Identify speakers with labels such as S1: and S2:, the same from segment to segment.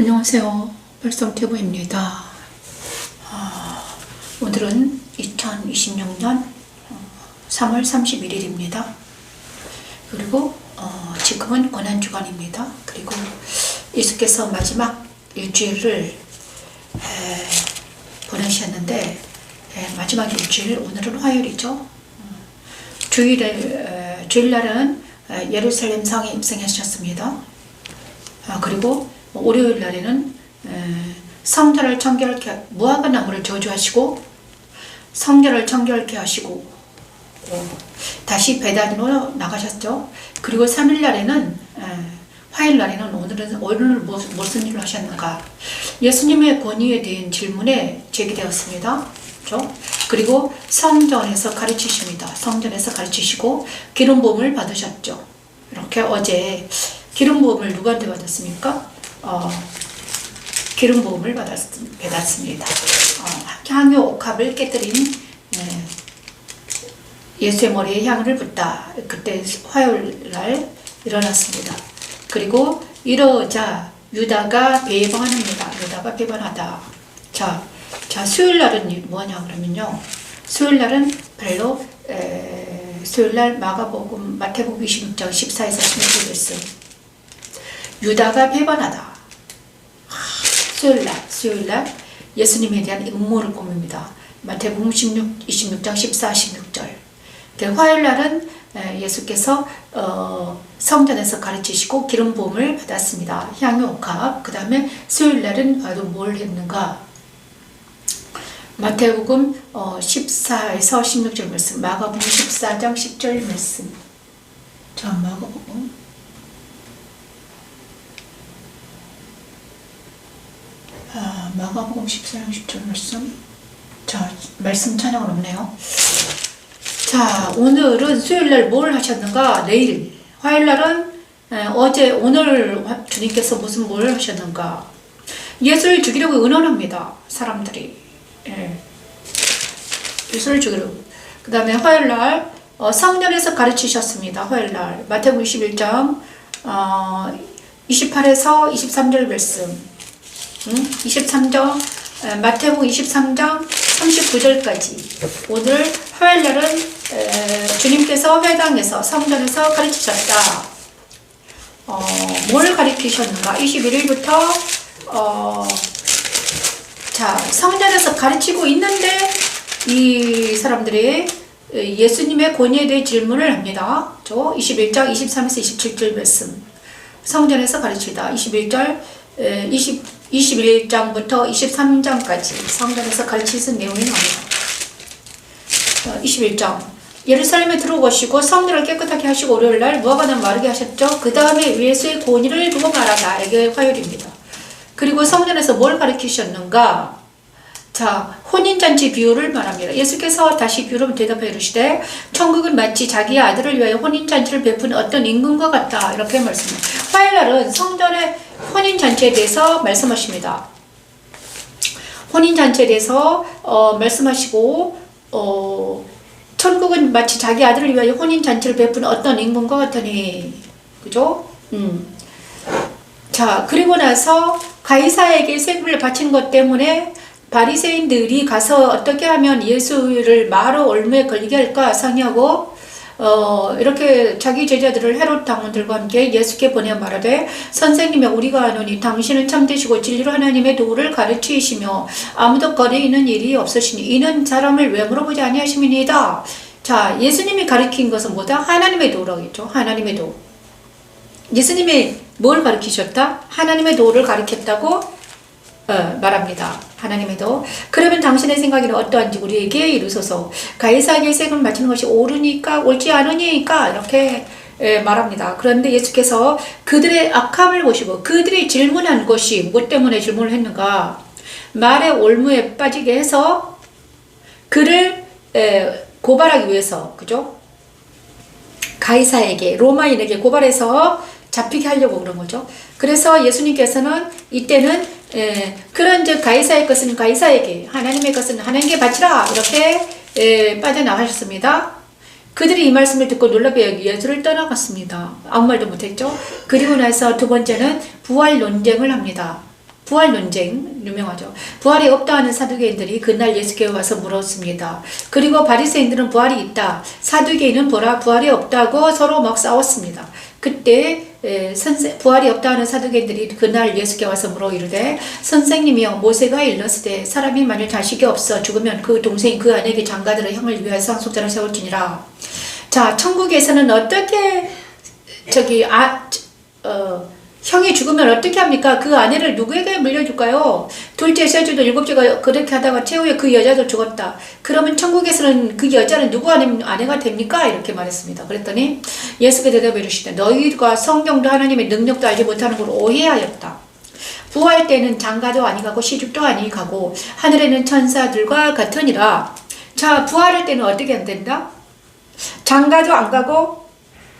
S1: 안녕하세요. 별성TV입니다. 오늘은 2026년 3월 31일입니다. 그리고 지금은 고난주간입니다. 그리고 예수께서 마지막 일주일을 보내셨는데 마지막 일주일, 오늘은 화요일이죠. 주일날은 예루살렘 성에 입성하셨습니다. 그리고 월요일 날에는 성전을 청결케, 무화과 나무를 저주하시고 성전을 청결케 하시고 다시 베단으로 나가셨죠. 그리고 3일 날에는 화요일 날에는 오늘 무슨 일을 하셨는가, 예수님의 권위에 대한 질문에 제기되었습니다. 그렇죠? 그리고 성전에서 가르치십니다. 성전에서 가르치시고 기름 부음을 받으셨죠. 이렇게 어제 기름 부음을 누구한테 받았습니까? 기름 부음을 받았습니다. 향유 옥합을 깨뜨린 예수의 머리에 향을 붓다. 그때 화요일 날 일어났습니다. 그리고 이러자 유다가 배반합니다. 유다가 배반하다. 자, 수요일 날은 뭐냐 그러면요. 수요일 날은 별로 수요일 날 마가복음 마태복음 26장 14에서 16절 말씀. 유다가 배반하다. 수요일 날 예수님에 대한 음모를 꾸밉니다. 마태복음 26장 14, 16절. 화요일 날은 예수께서 성전에서 가르치시고 기름 부음을 받았습니다. 향유 옥합. 그 다음에 수요일 날은 뭘 했는가? 마태복음 14에서 16절 말씀, 마가복음 14장 10절 말씀. 자, 마가복음 14장 10절 말씀. 자, 말씀 찬양은 없네요. 자, 오늘은 수요일날 뭘 하셨는가? 내일 화요일날은 오늘 주님께서 뭘 하셨는가? 예수를 죽이려고 의논합니다. 사람들이. 예수를 죽이려고. 그 다음에 화요일날 성전에서 가르치셨습니다. 화요일날 마태복음 21장 28에서 23절 말씀. 23장 마태복음 23장 39절까지. 오늘 화요일날은 주님께서 회당에서 성전에서 가르치셨다. 뭘 가르치셨는가? 21일부터 자, 성전에서 가르치고 있는데 이 사람들이 예수님의 권위에 대해 질문을 합니다. 21장 23에서 27절 말씀. 성전에서 가르치다. 21장부터 23장까지 성전에서 가르치신 내용이 나옵니다. 21장. 예루살렘에 들어오시고 성전을 깨끗하게 하시고 월요일날 무화과나무 마르게 하셨죠. 그 다음에 예수의 권위를 두고 말하다. 이게 화요일입니다. 그리고 성전에서 뭘 가르치셨는가? 자, 혼인잔치 비유를 말합니다. 예수께서 다시 비유로 대답해 이르시되 천국은 마치 자기의 아들을 위하여 혼인잔치를 베푸는 어떤 임금과 같다. 이렇게 말씀합니다. 화요일날은 성전의 혼인잔치에 대해서 말씀하십니다. 혼인잔치에 대해서 말씀하시고 천국은 마치 자기 아들을 위하여 혼인잔치를 베푸는 어떤 임금과 같으니. 그죠? 자, 그리고 나서 가이사에게 세금을 바친 것 때문에 바리새인들이 가서 어떻게 하면 예수를 마로 올무에 걸리게 할까 상의하고 이렇게 자기 제자들을 헤롯 당원들과 함께 예수께 보내 말하되 선생님이 우리가 아노니 당신은 참되시고 진리로 하나님의 도를 가르치시며 아무도 거리는 일이 없으시니 이는 사람을 왜 물어보지 아니하심이니이다. 자, 예수님이 가르친 것은 뭐다? 하나님의 도라고 했죠. 하나님의 도. 예수님이 뭘 가르치셨다? 하나님의 도를 가르쳤다고 말합니다. 하나님의 도. 그러면 당신의 생각에는 어떠한지 우리에게 이르소서. 가이사에게 세금을 바치는 것이 옳지 않으니까 이렇게 말합니다. 그런데 예수께서 그들의 악함을 보시고 그들이 질문한 것이 무엇 때문에 질문을 했는가? 말의 올무에 빠지게 해서 그를 고발하기 위해서, 그죠? 가이사에게, 로마인에게 고발해서 잡히게 하려고 그런 거죠. 그래서 예수님께서는 이때는 그런즉 가이사의 것은 가이사에게, 하나님의 것은 하나님께 바치라. 이렇게 빠져나가셨습니다. 그들이 이 말씀을 듣고 놀랍게 여기 예수를 떠나갔습니다. 아무 말도 못했죠. 그리고 나서 두 번째는 부활 논쟁을 합니다. 부활 논쟁 유명하죠. 부활이 없다 하는 사두개인들이 그날 예수께 와서 물었습니다. 그리고 바리새인들은 부활이 있다. 사두개인은 부활이 없다고 서로 막 싸웠습니다. 그때 부활이 없다 하는 사두개인들이 그날 예수께 와서 물어 이르되 선생님이여 모세가 일렀으되 사람이 만일 자식이 없어 죽으면 그 동생이 그 아내에게 장가들어 형을 위하여 상속자를 세울지니라. 자, 천국에서는 어떻게 형이 죽으면 어떻게 합니까? 그 아내를 누구에게 물려줄까요? 둘째, 셋째도 일곱째가 그렇게 하다가 최후에 그 여자도 죽었다. 그러면 천국에서는 그 여자는 누구 아내가 됩니까? 이렇게 말했습니다. 그랬더니 예수께서 대답해 이르시되 너희가 성경도 하나님의 능력도 알지 못하는 걸 오해하였다. 부활 때는 장가도 아니가고 시집도 아니가고 하늘에는 천사들과 같으니라. 자, 부활할 때는 어떻게 안 된다? 장가도 안 가고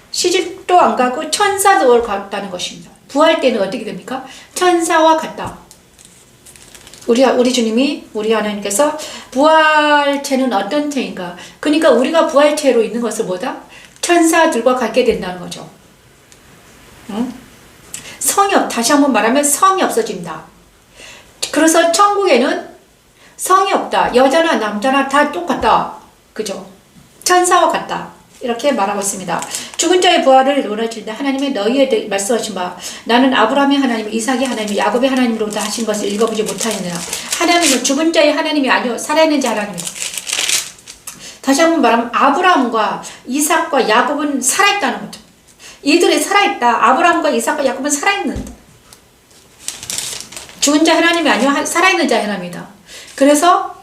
S1: 시집도 안 가고 천사도 같다는 것입니다. 부활 때는 어떻게 됩니까? 천사와 같다. 우리 주님이, 우리 하나님께서 부활체는 어떤 체인가? 그러니까 우리가 부활체로 있는 것을 뭐다? 천사들과 같게 된다는 거죠. 응? 다시 한번 말하면 성이 없어진다. 그래서 천국에는 성이 없다. 여자나 남자나 다 똑같다. 그죠? 천사와 같다. 이렇게 말하고 있습니다. 죽은 자의 부활을 논하실 때 하나님의 너희에 말씀하신 바 나는 아브라함의 하나님, 이삭의 하나님, 야곱의 하나님으로부터 하신 것을 읽어보지 못하였느냐. 하나님은 죽은 자의 하나님이 아니요 살아있는 자 하나님이다. 다시 한번 말하면 아브라함과 이삭과 야곱은 살아있다는 거죠. 이들이 살아있다. 아브라함과 이삭과 야곱은 살아있는 죽은 자 하나님이 아니요 살아있는 자 하나님이다. 그래서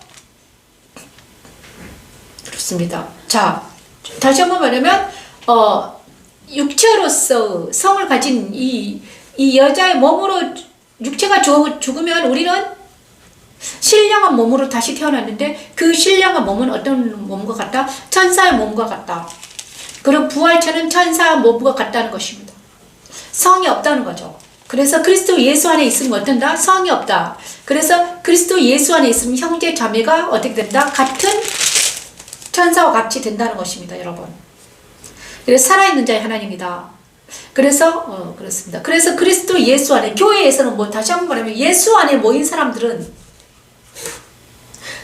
S1: 그렇습니다. 자, 다시 한번 말하면 육체로서 성을 가진 이 여자의 몸으로 육체가 죽으면 우리는 신령한 몸으로 다시 태어났는데 그 신령한 몸은 어떤 몸과 같다? 천사의 몸과 같다. 그럼 부활체는 천사의 몸과 같다는 것입니다. 성이 없다는 거죠. 그래서 그리스도 예수 안에 있으면 어떤다? 성이 없다. 그래서 그리스도 예수 안에 있으면 형제 자매가 어떻게 된다? 같은 천사와 같이 된다는 것입니다, 여러분. 그래서 살아있는 자의 하나님이다. 그래서 그렇습니다. 그래서 그리스도 예수 안에 교회에서는 뭐 다시 한번 말하면 예수 안에 모인 사람들은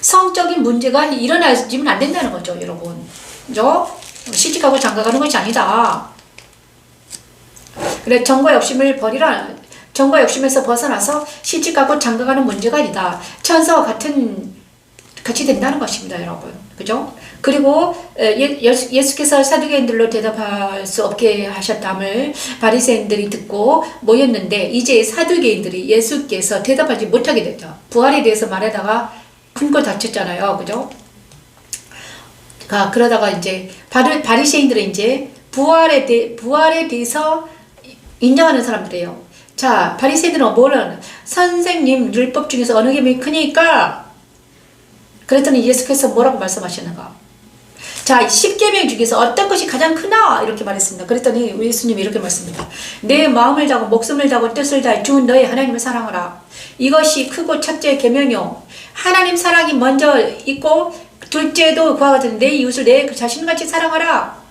S1: 성적인 문제가 일어나지면 안 된다는 거죠, 여러분. 그죠? 시집가고 장가가는 것이 아니다. 그래 정과 욕심을 버리라. 정과 욕심에서 벗어나서 시집가고 장가가는 문제가 아니다. 천사와 같이 된다는 것입니다, 여러분. 그죠? 그리고 예수께서 사두개인들로 대답할 수 없게 하셨담을 바리새인들이 듣고 모였는데 이제 사두개인들이 예수께서 대답하지 못하게 됐죠. 부활에 대해서 말하다가 큰거 다쳤잖아요. 그죠? 그러다가 이제 바리새인들은 이제 부활에 대해서 인정하는 사람들이에요. 자, 바리새인들은 뭐는 선생님 율법 중에서 어느 계명이 크니까 그랬더니 예수께서 뭐라고 말씀하셨는가? 자, 10계명 중에서 어떤 것이 가장 크나? 이렇게 말했습니다. 그랬더니 예수님이 이렇게 말씀합니다. 내 마음을 다하고 목숨을 다하고 뜻을 다해 주 너의 하나님을 사랑하라. 이것이 크고 첫째 계명이요. 하나님 사랑이 먼저 있고 둘째도 그와 같은 내 이웃을 내 자신같이 사랑하라.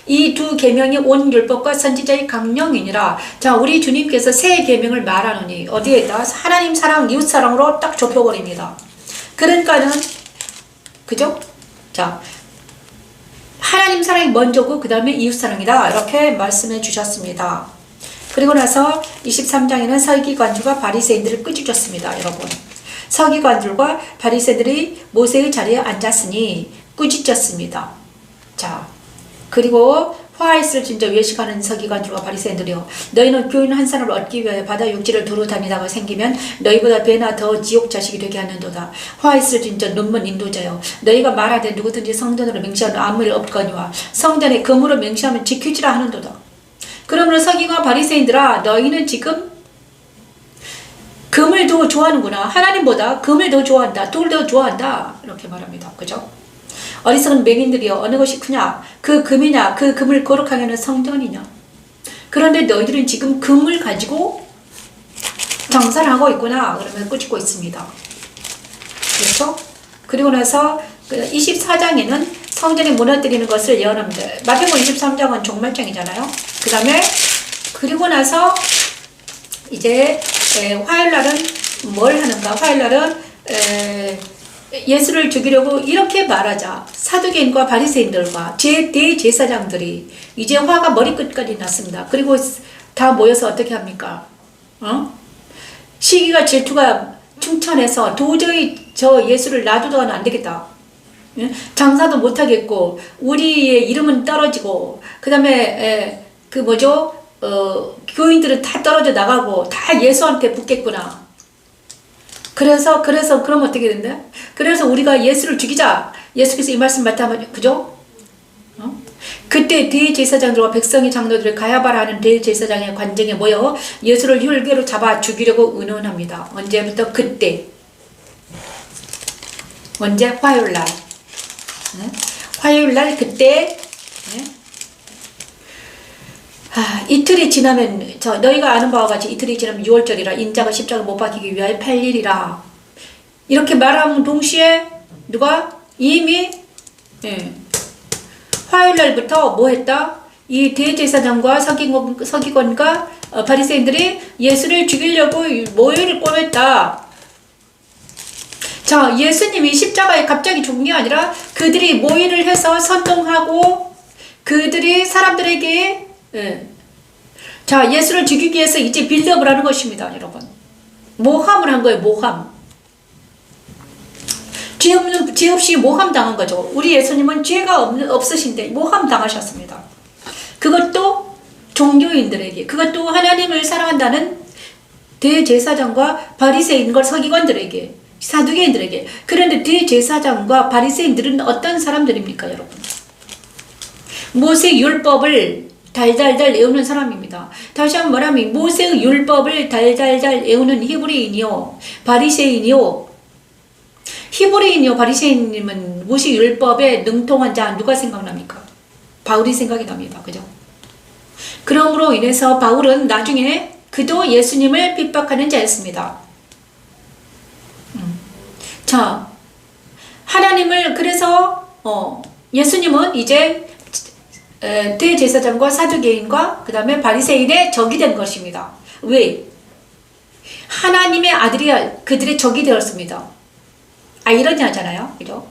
S1: 이 두 계명이 온 율법과 선지자의 강령이니라. 자, 우리 주님께서 새 계명을 말하노니 어디에다? 하나님 사랑, 이웃 사랑으로 딱 좁혀버립니다. 그러니까는 그죠? 자, 하나님 사랑이 먼저고 그 다음에 이웃 사랑이다. 이렇게 말씀해 주셨습니다. 그리고 나서 23장에는 서기관들과 바리새인들을 꾸짖었습니다. 여러분. 서기관들과 바리새인들이 모세의 자리에 앉았으니 꾸짖었습니다. 자, 그리고 화있을 진짜 외식하는 서기관들과 바리새인들이요. 너희는 교인 한 사람을 얻기 위하여 바다 육지를 두루 다니다가 생기면 너희보다 배나 더 지옥 자식이 되게 하는도다. 화있을 진짜 눈먼 인도자요. 너희가 말하되 누구든지 성전으로 맹세하는 아무 일 없거니와 성전에 금으로 맹세하면 지키지라 하는도다. 그러므로 서기관 바리새인들아 너희는 지금 금을 더 좋아하는구나. 하나님보다 금을 더 좋아한다. 돌을 더 좋아한다. 이렇게 말합니다. 그죠? 어리석은 맹인들이여 어느 것이 크냐? 그 금이냐? 그 금을 거룩하게 하는 성전이냐? 그런데 너희들은 지금 금을 가지고 장사를 하고 있구나. 그러면 꾸짖고 있습니다. 그렇죠? 그리고 나서 24장에는 성전에 무너뜨리는 것을 예언합니다. 마태복음 23장은 종말장이잖아요. 그 다음에 그리고 나서 이제 화요일날은 뭘 하는가? 화요일날은 예수를 죽이려고 이렇게 말하자 사두개인과 바리새인들과 대제사장들이 이제 화가 머리끝까지 났습니다. 그리고 다 모여서 어떻게 합니까? 시기가 질투가 충천해서 도저히 저 예수를 놔두고는 안 되겠다. 장사도 못하겠고 우리의 이름은 떨어지고 그 다음에 교인들은 다 떨어져 나가고 다 예수한테 붙겠구나. 그래서 그럼 어떻게 된다? 그래서 우리가 예수를 죽이자. 예수께서 이 말씀 맞다면 그죠? 그때 대제사장들과 백성의 장로들을 가야바라는 대제사장의 관정에 모여 예수를 혈궤로 잡아 죽이려고 의논합니다. 언제부터? 그때. 언제? 화요일날. 화요일날 그때. 이틀이 지나면 너희가 아는 바와 같이 이틀이 지나면 6월절이라 인자가 십자가 못 박히기 위하여 팔 일이라. 이렇게 말하면 동시에 누가 이미 화요일날부터 뭐 했다? 이 대제사장과 서기관과 바리새인들이 예수를 죽이려고 모의를 꼬맸다. 자, 예수님이 십자가에 갑자기 죽은 게 아니라 그들이 모의를 해서 선동하고 그들이 사람들에게 자, 예수를 죽이기 위해서 이제 빌드업을 하는 것입니다, 여러분. 모함을 한 거예요, 모함. 죄 없이 모함 당한 거죠. 우리 예수님은 죄가 없으신데 모함 당하셨습니다. 그것도 종교인들에게, 그것도 하나님을 사랑한다는 대제사장과 바리새인과 서기관들에게, 사두개인들에게. 그런데 대제사장과 바리새인들은 어떤 사람들입니까, 여러분? 모세 율법을 달달달 애우는 사람입니다. 다시 한번 말하면 모세의 율법을 달달달 애우는 히브리인이요 바리새인이요. 히브리인이요 바리새인님은 모세 율법에 능통한 자 누가 생각납니까? 바울이 생각이 납니다. 그죠? 그러므로 인해서 바울은 나중에 그도 예수님을 핍박하는 자였습니다. 자, 하나님을 그래서 예수님은 이제 대제사장과 사두개인과 그 다음에 바리새인의 적이 된 것입니다. 왜? 하나님의 아들이 그들의 적이 되었습니다. 이러냐잖아요. 그죠?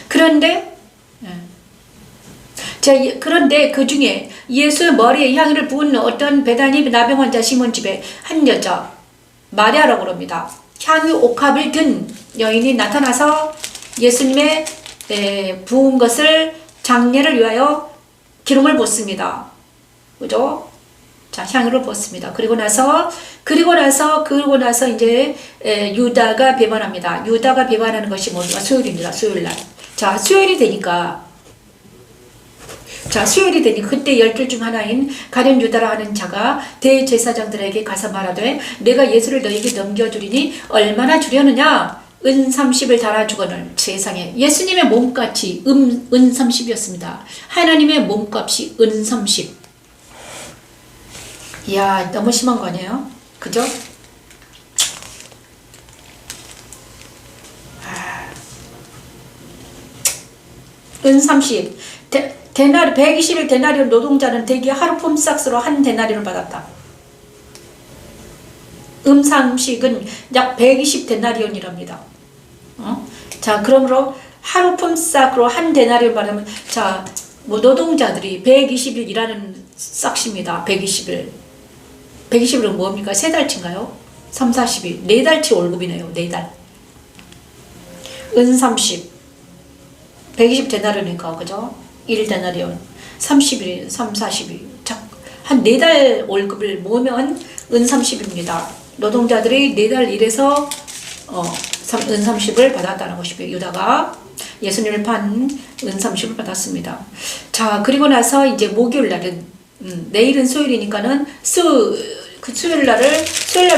S1: 그런데 그런데 그 중에 예수의 머리에 향유를 부은 어떤 베다니 나병 환자 시몬 집에 한 여자 마리아라고 그럽니다. 향유 옥합을 든 여인이 나타나서 예수님의 부은 것을 장례를 위하여 기름을 붓습니다. 그죠? 자, 향유를 붓습니다. 그리고 나서 이제 유다가 배반합니다. 유다가 배반하는 것이 뭡니까? 수요일입니다. 수요일날. 자, 수요일이 되니까 그때 12 중 하나인 가룟 유다라 하는 자가 대제사장들에게 가서 말하되 내가 예수를 너에게 넘겨주리니 얼마나 주려느냐? 은 30을 달아주거늘. 세상에 예수님의 몸값이 은 30이었습니다. 하나님의 몸값이 은 30. 이야, 너무 심한 거 아니에요? 그죠? 은 30. 120일 데나리온 노동자는 대개 하루 품삯으로 한 데나리온을 받았다. 음상식은 약 120 데나리온이랍니다. 자, 그러므로 하루 품삯으로 한 데나리온 받으면, 자, 노동자들이 120일 일하는 싹시입니다. 120일. 120일은 뭡니까? 3달치인가요? 3, 40일. 4달치 월급이네요. 4달. 은 30. 120 데나리온이니까, 그죠? 1 데나리온. 30일, 3, 40일. 한 4달 월급을 모으면 은 30입니다. 노동자들이 4달 일해서 은 30을 받았다는 것이고요. 유다가 예수님을 판 은 30을 받았습니다. 자, 그리고 나서 이제 목요일 날은 내일은 수요일이니까는 수요일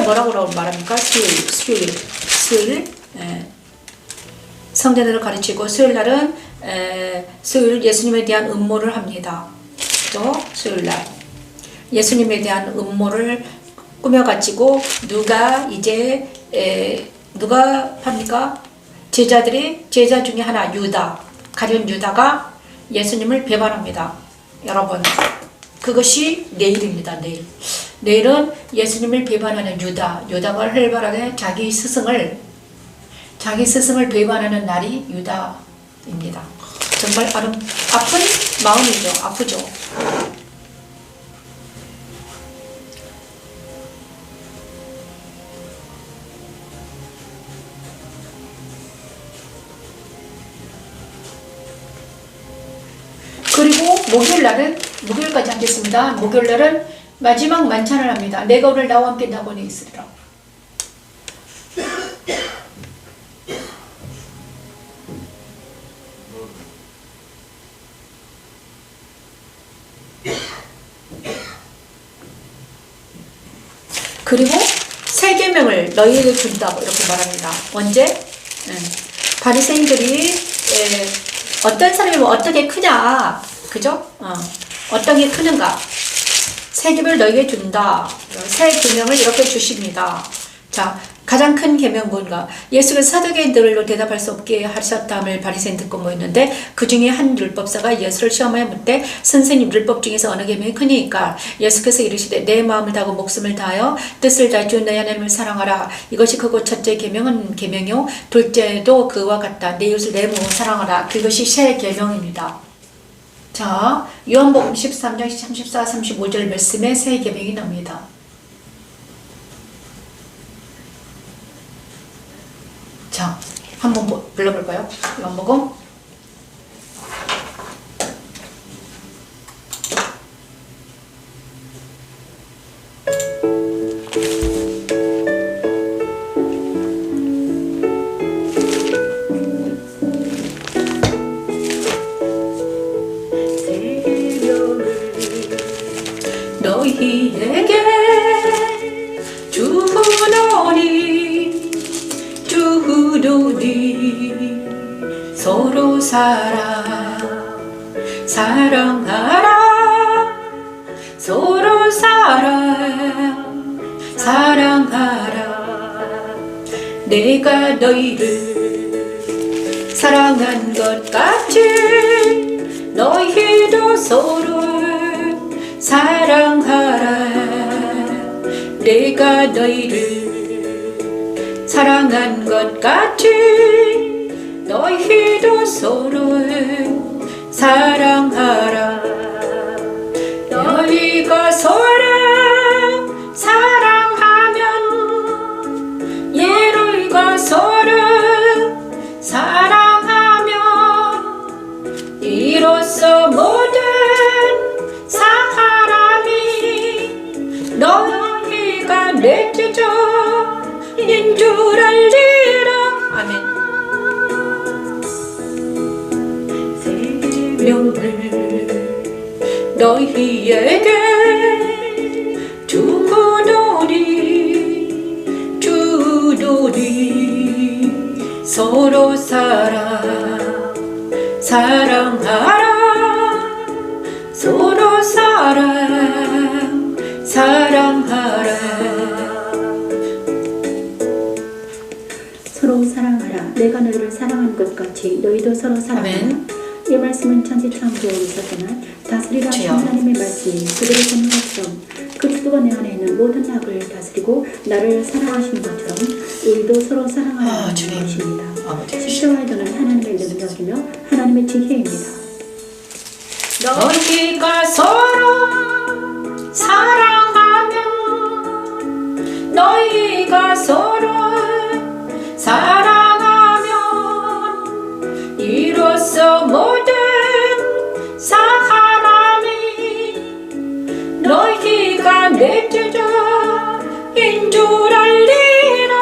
S1: 뭐라고 말합니까? 수요일. 성전을 가르치고 수요일 날은 수요일 예수님에 대한 음모를 합니다. 그죠? 수요일 날 예수님에 대한 음모를 꾸며가지고 누가 합니까? 제자 중에 하나 가룟 유다가 예수님을 배반합니다. 여러분, 그것이 내일입니다. 내일은 예수님을 배반하는 유다가 활발하게 자기 스승을 배반하는 날이 유다입니다. 정말 아픈 마음이죠. 아프죠. 그리고 목요일까지 하겠습니다. 목요일날은 마지막 만찬을 합니다. 내가 오늘 나와 함께 낙원에 있으리라. 그리고 새 계명을 너희에게 준다고 이렇게 말합니다. 언제? 바리새인들이 어떤 사람이 어떻게 크냐, 그죠? 어떤 게 크는가? 새 계명을 너희에게 준다. 새 계명을 이렇게 주십니다. 자, 가장 큰 계명 뭔가? 예수께서 사두개인들로 대답할 수 없게 하셨다함을 바리새인 듣고 모였는데 그 중에 한 율법사가 예수를 시험하여 묻되 선생님, 율법 중에서 어느 계명이 크니까? 예수께서 이르시되 내 마음을 다하고 목숨을 다하여 뜻을 다해 주 너희 하나님을 사랑하라. 이것이 크고 첫째 계명이요 둘째도 그와 같다. 내 이웃을 내 몸을 사랑하라. 그것이 새 계명입니다. 자, 요한복음 13장 34, 35절 말씀에 새 계명이 나옵니다. 자, 한번 불러볼까요? 요한복음 너희에게 주노니 서로 사랑하라 서로 사랑하라 내가 너희를 사랑한 것 같이 너희도 서로 사랑하라 내가 너희를 사랑한 것 같이 너희도 서로 사랑하라 너희가 서로 사랑하면 너희가 서로 사랑하면 이로써 모든 사람이 너희가 내 제자인 줄 알리라. 아멘. 새 계명을 너희에게 주노니 서로 사랑하라 서로 사랑하라
S2: 서로 사랑하라. 내가 너희를 사랑한 것 같이 너희도 서로 사랑하라.
S1: 아멘.
S2: 이 말씀은 천지 창조로서나 다스리라 하나님의 말씀이 그들을 돕는 것처럼 그리스도가 내 안에 있는 모든 악을 다스리고 나를 사랑하신 것처럼 우리도 서로 사랑하라는 것입니다. 십자가의 도는 하나님의 능력이며 하나님의 지혜입니다.
S1: 너희가 서로 사랑하면 너희가 서로 사랑하면 이로써 모든 사람이 너희가 내 제자인 줄 알리라.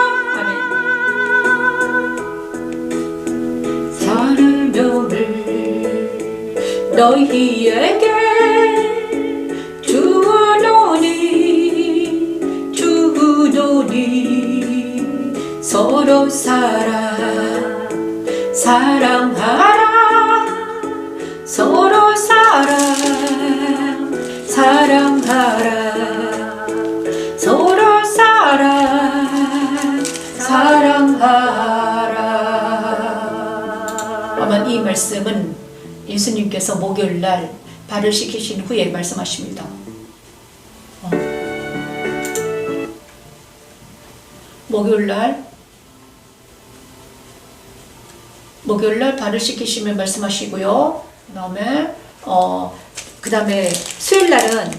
S1: 사랑을 너희에게 주노니 서로 사랑하라 서로 사랑하라 서로 사랑하라. 아마 이 말씀은 예수님께서 목요일날 발을 씻기신 후에 말씀하십니다. 목요일날 발을 씻기시면 말씀하시고요. 그 다음에 수요일날은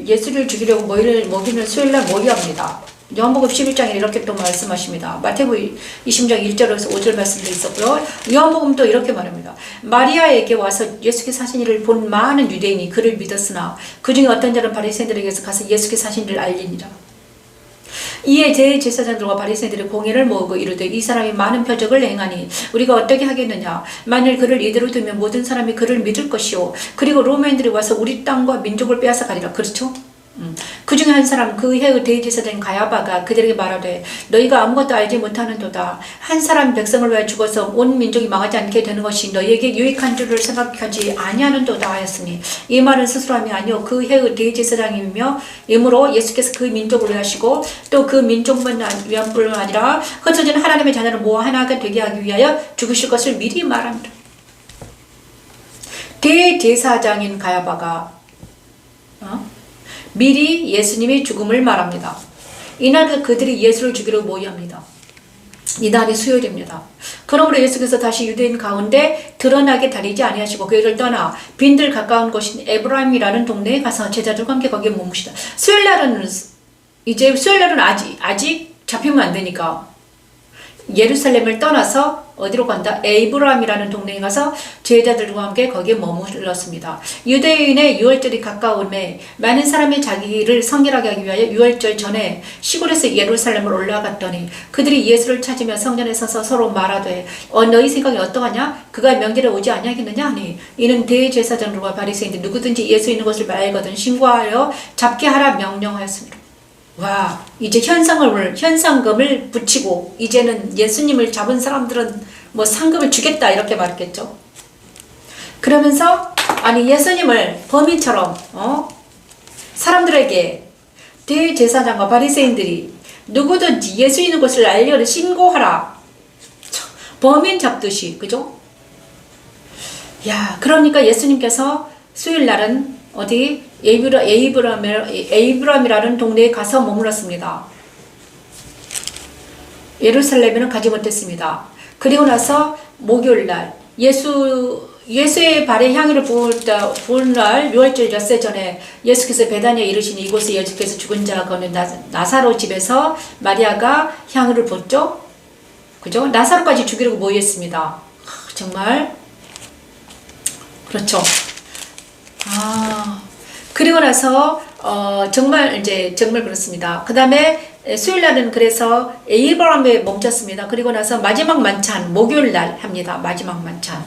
S1: 예수를 죽이려고 먹이는 수요일날 모여합니다. 요한복음 11장에 이렇게 또 말씀하십니다. 마태복음 20장 1절에서 5절 말씀도 있었고요. 요한복음도 이렇게 말합니다. 마리아에게 와서 예수께서 하신 일을 본 많은 유대인이 그를 믿었으나 그 중에 어떤 자는 바리새인들에게서 가서 예수께서 하신 일을 알리니라. 이에 대제사장들과 바리새인들이 공회를 모으고 이르되 이 사람이 많은 표적을 행하니 우리가 어떻게 하겠느냐. 만일 그를 이대로 두면 모든 사람이 그를 믿을 것이요 그리고 로마인들이 와서 우리 땅과 민족을 빼앗아 가리라. 그렇죠? 그 중에 한 사람 그 해의 대제사장인 가야바가 그들에게 말하되 너희가 아무것도 알지 못하는도다. 한 사람 백성을 위하여 죽어서 온 민족이 망하지 않게 되는 것이 너희에게 유익한 줄을 생각하지 아니하는도다 하였으니 이 말은 스스로함이 아니요 그 해의 대제사장이며 이므로 예수께서 그 민족을 위하시고 또 그 민족만 위한 뿐만 아니라 흩어진 하나님의 자녀를 모아 하나가 되게 하기 위하여 죽으실 것을 미리 말합니다. 대제사장인 가야바가 미리 예수님의 죽음을 말합니다. 이날 그들이 예수를 죽이려 모의합니다. 이날이 수요일입니다. 그러므로 예수께서 다시 유대인 가운데 드러나게 다니지 아니하시고 그들을 떠나 빈들 가까운 곳인 에브라임이라는 동네에 가서 제자들과 함께 거기에 머무시다. 수요일날은 아직 잡히면 안 되니까 예루살렘을 떠나서 어디로 간다? 에브라임이라는 동네에 가서 제자들과 함께 거기에 머물렀습니다. 유대인의 유월절이 가까움에 많은 사람이 자기를 성결하게 하기 위하여 유월절 전에 시골에서 예루살렘을 올라갔더니 그들이 예수를 찾으며 성전에 서서 서로 말하되 너희 생각이 어떠하냐? 그가 명절에 오지 아니하겠느냐 하니 이는 대제사장들과 바리새인들 누구든지 예수 있는 것을 말거든 신고하여 잡게 하라 명령하였습니다. 와, 이제 현상금을 붙이고 이제는 예수님을 잡은 사람들은 뭐 상금을 주겠다 이렇게 말했겠죠. 그러면서 아니 예수님을 범인처럼 사람들에게 대제사장과 바리새인들이 누구든지 예수 있는 것을 알려를 신고하라. 범인 잡듯이 그죠? 야, 그러니까 예수님께서 수요일 날은 어디 에이브람이라는 동네에 가서 머물렀습니다. 예루살렘에는 가지 못했습니다. 그리고 나서 목요일날 예수의 발에 향유를 부은 날 유월절 엿새 전에 예수께서 베다니에 이르시니 이곳에 예수께서 죽은 자가 거는 나사로 집에서 마리아가 향유를 붓죠. 그죠? 나사로까지 죽이려고 모였습니다. 정말 그렇죠. 그리고 나서 정말 그렇습니다. 그 다음에 수요일 날은 그래서 에이브람에 멈췄습니다. 그리고 나서 마지막 만찬 목요일 날 합니다. 마지막 만찬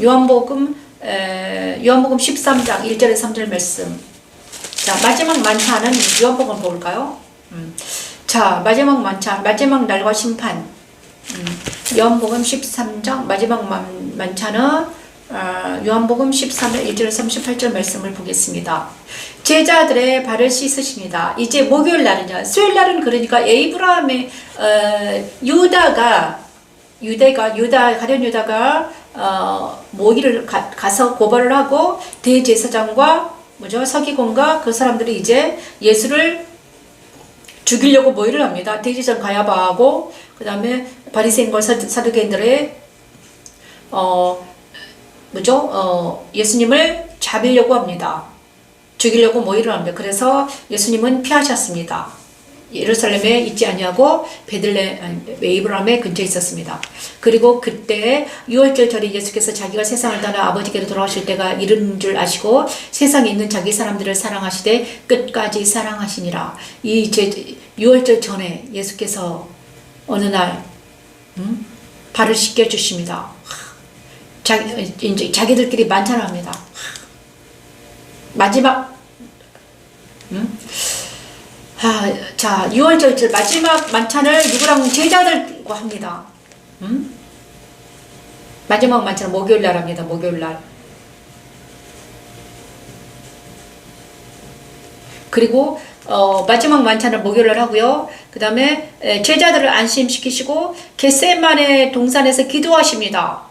S1: 요한복음 13장 1절에 3절 말씀. 자, 마지막 만찬은 요한복음 볼까요? 자, 마지막 만찬, 마지막 날과 심판. 요한복음 13장 마지막 만찬은 요한복음 13장 1절 38절 말씀을 보겠습니다. 제자들의 발을 씻으십니다. 이제 목요일 날은요. 수요일 날은 그러니까 에이브라함의 가룟 유다가 모기를 가서 고발을 하고 대제사장과 서기관과 그 사람들이 이제 예수를 죽이려고 모의를 합니다. 대제사장 가야바하고 그 다음에 바리새인과 사두개인들의 예수님을 잡으려고 합니다. 죽이려고 모의를 합니다. 그래서 예수님은 피하셨습니다. 예루살렘에 있지 아니하고 에이브라함의 근처에 있었습니다. 그리고 그때 유월절 절에 예수께서 자기가 세상을 떠나 아버지께로 돌아오실 때가 이른 줄 아시고 세상에 있는 자기 사람들을 사랑하시되 끝까지 사랑하시니라. 이 유월절 전에 예수께서 어느 날 발을 씻겨 주십니다. 이제 자기들끼리 만찬을 합니다. 마지막 자, 6월절 마지막 만찬을 누구랑 제자들과 합니다. 마지막 만찬은 목요일 날 합니다. 목요일 날. 그리고 마지막 만찬을 목요일 날 하고요. 그 다음에 제자들을 안심시키시고 겟세마네 동산에서 기도하십니다.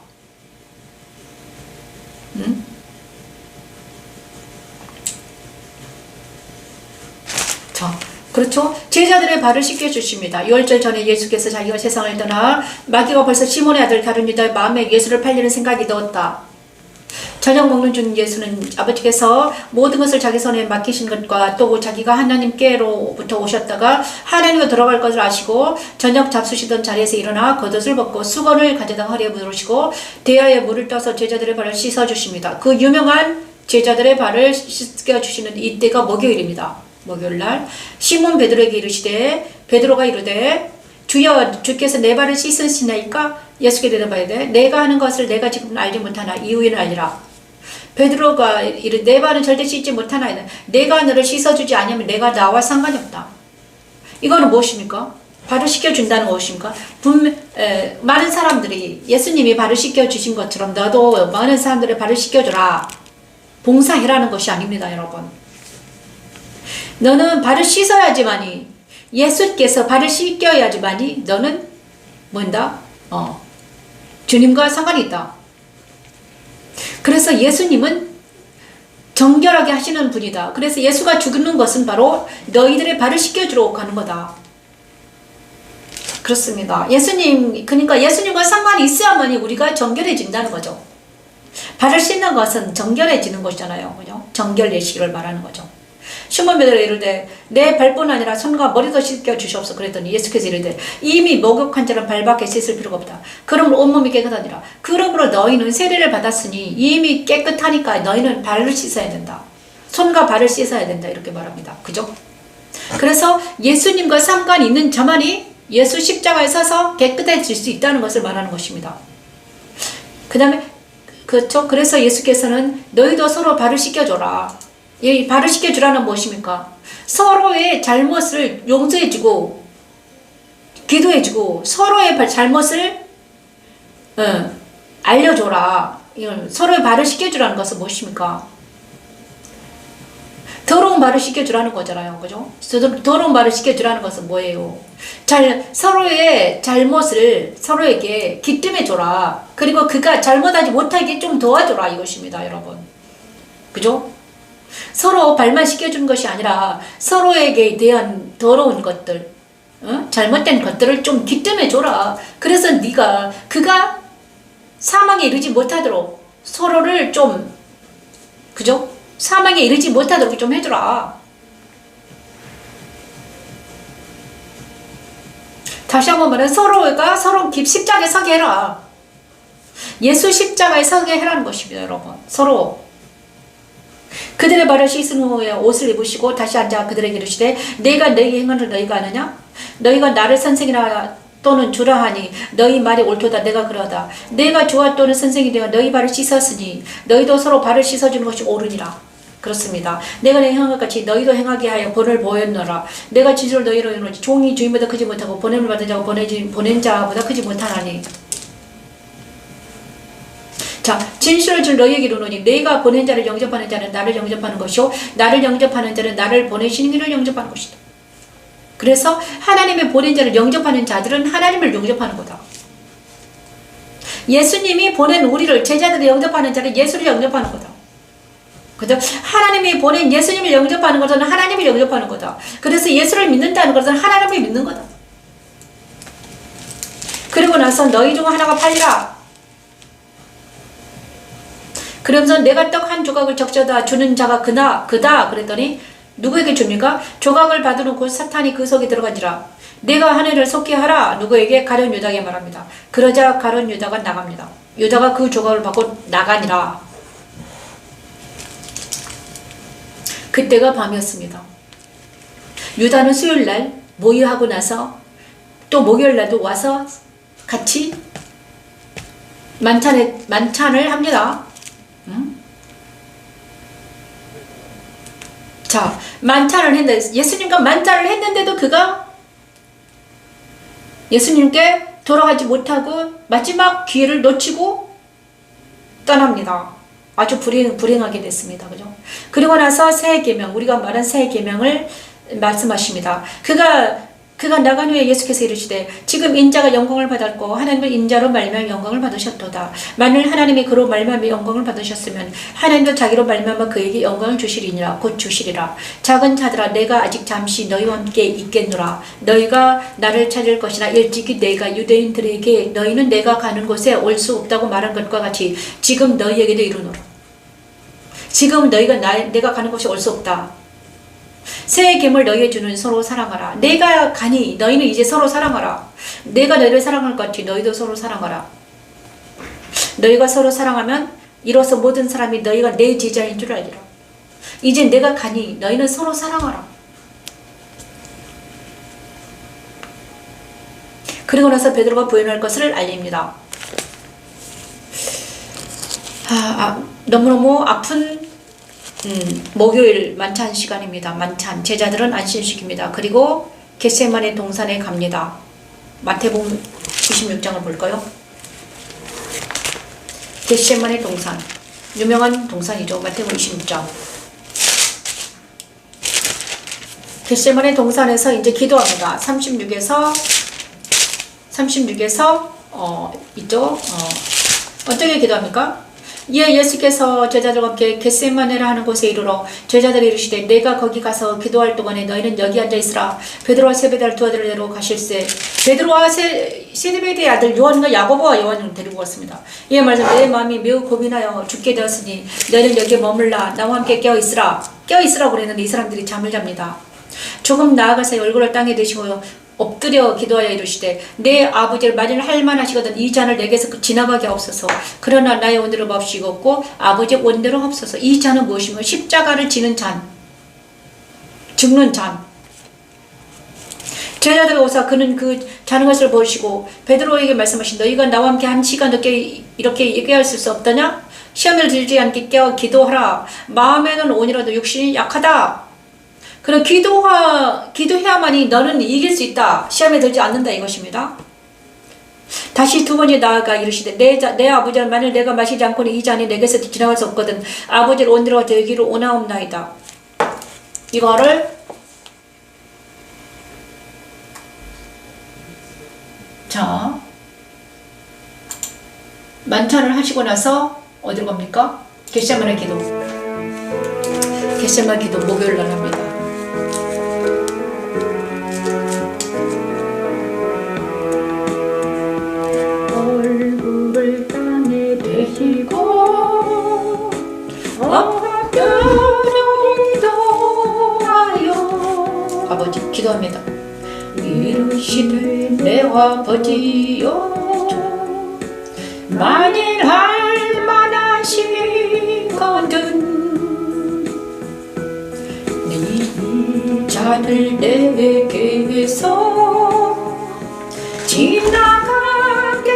S1: 자, 그렇죠? 제자들의 발을 씻겨주십니다. 6절 전에 예수께서 자기가 세상을 떠나 마귀가 벌써 시몬의 아들 가룟 유다의 마음에 예수를 팔리는 생각이 넣었다. 저녁 먹는 중 예수는 아버지께서 모든 것을 자기 손에 맡기신 것과 또 자기가 하나님께로부터 오셨다가 하나님과 들어갈 것을 아시고 저녁 잡수시던 자리에서 일어나 겉옷을 벗고 수건을 가져다 허리에 물으시고 대야에 물을 떠서 제자들의 발을 씻어주십니다. 그 유명한 제자들의 발을 씻겨주시는 이때가 목요일입니다. 목요일날 시몬 베드로에게 이르시되 베드로가 이르되 주여 주께서 내 발을 씻으시나이까? 예수께 대답하여 돼 내가 하는 것을 내가 지금 알지 못하나 이후에는 알리라. 베드로가 이르되 내 발은 절대 씻지 못하나이다. 내가 너를 씻어주지 않으면 내가 나와 상관이 없다. 이거는 무엇입니까? 발을 씻겨준다는 것입니까? 많은 사람들이 예수님이 발을 씻겨주신 것처럼 너도 많은 사람들의 발을 씻겨주라. 봉사해라는 것이 아닙니다, 여러분. 너는 발을 씻어야지만이 예수께서 발을 씻겨야지만이 너는 뭔다? 주님과 상관이 있다. 그래서 예수님은 정결하게 하시는 분이다. 그래서 예수가 죽는 것은 바로 너희들의 발을 씻겨주러 가는 거다. 그렇습니다. 그러니까 예수님과 상관이 있어야만이 우리가 정결해진다는 거죠. 발을 씻는 것은 정결해지는 것이잖아요. 그죠? 정결 예식을 말하는 거죠. 시몬 베드로가 이르되 내 발뿐 아니라 손과 머리도 씻겨 주시옵소서. 그랬더니 예수께서 이르되 이미 목욕한 자는 발밖에 씻을 필요가 없다. 그러므로 온몸이 깨끗하니라. 그러므로 너희는 세례를 받았으니 이미 깨끗하니까 너희는 발을 씻어야 된다. 손과 발을 씻어야 된다. 이렇게 말합니다. 그죠? 그래서 예수님과 상관이 있는 자만이 예수 십자가에 서서 깨끗해질 수 있다는 것을 말하는 것입니다. 그 다음에 그렇죠? 그래서 예수께서는 너희도 서로 발을 씻겨줘라. 이 발을 씻겨주라는 무엇입니까? 서로의 잘못을 용서해주고 기도해주고 서로의 잘못을 알려줘라. 서로의 발을 씻겨주라는 것은 무엇입니까? 더러운 발을 씻겨주라는 거잖아요. 그죠? 더러운 발을 씻겨주라는 것은 뭐예요? 서로의 잘못을 서로에게 기뜸해줘라. 그리고 그가 잘못하지 못하게 좀 도와줘라. 이것입니다, 여러분. 그죠? 서로 발만 씻겨주는 것이 아니라 서로에게 대한 더러운 것들, 잘못된 것들을 좀 기뜸해줘라. 그래서 그가 사망에 이르지 못하도록 서로를 좀, 그죠? 사망에 이르지 못하도록 좀 해주라. 다시 한번 말해, 서로가 서로 십자가에 서게 해라. 예수 십자가에 서게 해라는 것입니다, 여러분. 서로. 그들의 발을 씻은 후에 옷을 입으시고 다시 앉아 그들에게 이르시되 내가 너희 행하는 너희가 아느냐? 너희가 나를 선생이라 또는 주라 하니 너희 말이 옳도다. 내가 그러하다. 내가 주와 또는 선생이 되어 너희 발을 씻었으니 너희도 서로 발을 씻어주는 것이 옳으니라. 그렇습니다. 내가 내 행한 것 같이 너희도 행하게 하여 본을 보였노라. 내가 진실을 너희로 이루지 종이 주인보다 크지 못하고 보냄을 받은 자가 보낸 자보다 크지 못하나니. 자, 진실을 줄 너희에게 이르노니 내가 보낸 자를 영접하는 자는 나를 영접하는 것이요 나를 영접하는 자는 나를 보내시는 이를 영접하는 것이다. 그래서 하나님의 보낸 자를 영접하는 자들은 하나님을 영접하는 거다. 예수님이 보낸 우리를 제자들을 영접하는 자는 예수를 영접하는 거다. 그죠? 하나님이 보낸 예수님을 영접하는 것은 하나님을 영접하는 거다. 그래서 예수를 믿는다는 것은 하나님을 믿는 거다. 그리고 나서 너희 중 하나가 팔리라. 그러면서 내가 떡 한 조각을 적셔다 주는 자가 그다 그랬더니 누구에게 줍니까? 조각을 받으놓고 사탄이 그 속에 들어간지라. 내가 한 해를 속게 하라. 누구에게? 가룟 유다에게 말합니다. 그러자 가룟 유다가 나갑니다. 유다가 그 조각을 받고 나가니라. 그때가 밤이었습니다. 유다는 수요일날 모유하고 나서 또 목요일날도 와서 같이 만찬을 합니다. 자, 만찬을 했는데 예수님과 만찬을 했는데도 그가 예수님께 돌아가지 못하고 마지막 기회를 놓치고 떠납니다. 아주 불행하게 됐습니다. 그죠? 그리고 나서 새 계명, 우리가 말한 새 계명을 말씀하십니다. 그가 그가 나간 후에 예수께서 이르시되 지금 인자가 영광을 받았고 하나님은 인자로 말미암아 영광을 받으셨도다. 만일 하나님이 그로 말미암아 영광을 받으셨으면 하나님도 자기로 말미암아 그에게 영광을 주시리니라. 곧 주시리라. 작은 자들아 내가 아직 잠시 너희와 함께 있겠노라. 너희가 나를 찾을 것이나 일찍이 내가 유대인들에게 너희는 내가 가는 곳에 올 수 없다고 말한 것과 같이 지금 너희에게도 이르노라. 지금 너희가 내가 가는 곳에 올 수 없다. 새 계명을 너희에 주는 서로 사랑하라. 내가 가니 너희는 이제 서로 사랑하라. 내가 너희를 사랑할 것 같이 너희도 서로 사랑하라. 너희가 서로 사랑하면 이로써 모든 사람이 너희가 내 제자인 줄 알리라. 이제 내가 가니 너희는 서로 사랑하라. 그리고 나서 베드로가 부인할 것을 알립니다. 너무너무 아픈 목요일 만찬 시간입니다. 만찬. 제자들은 안심시킵니다. 그리고 겟세마네 동산에 갑니다. 마태복음 26장을 볼까요? 겟세마네 동산. 유명한 동산이죠. 마태복음 26장. 겟세마네 동산에서 이제 기도합니다. 36에서 있죠. 어떻게 기도합니까? 예수께서 제자들과 함께 겟세마네라 하는 곳에 이르러 제자들이 이르시되 내가 거기 가서 기도할 동안에 너희는 여기 앉아 있으라. 베드로와 세베대를 두 아들을 데리고 가실세. 베드로와 세베대의 아들 요한과 야고보와 요한을 데리고 갔습니다. 이에 말씀 내 마음이 매우 고민하여 죽게 되었으니 너희는 여기에 머물라. 나와 함께 깨어 있으라. 깨어 있으라고 그랬는데 이 사람들이 잠을 잡니다. 조금 나아가서 얼굴을 땅에 대시고 엎드려 기도하여 이르시되 내 아버지를 만일 할만하시거든 이 잔을 내게서 지나가게 하옵소서. 그러나 나의 원대로 마옵시고 아버지의 원대로 하옵소서. 이 잔은 무엇이며 십자가를 지는 잔, 죽는 잔. 제자들이 오사 그는 그 자는 것을 보시고 베드로에게 말씀하신 너희가 나와 함께 한 시간 늦게 이렇게 깨어 있을 수 없더냐? 시험을 들지 않게 깨어 기도하라. 마음에는 온이라도 육신이 약하다. 그럼 기도해야만이 너는 이길 수 있다. 시험에 들지 않는다 이것입니다. 다시 두 번째 나아가 이르시되 내 아버지는 만일 내가 마시지 않고는 이 잔이 내게서 지나갈 수 없거든 아버지를 원대로 되기를 원하옵나이다. 이거를 자 만찬을 하시고 나서 어디로 갑니까? 겟세마네 기도. 겟세마네 기도 목요일 날 합니다.
S2: 얼굴을 땅에 대시고
S1: 기도하여 아버지 기도합니다. 이르시되 내 아버지여 만일 할만하시거든 이 잔을 내게서 지나가게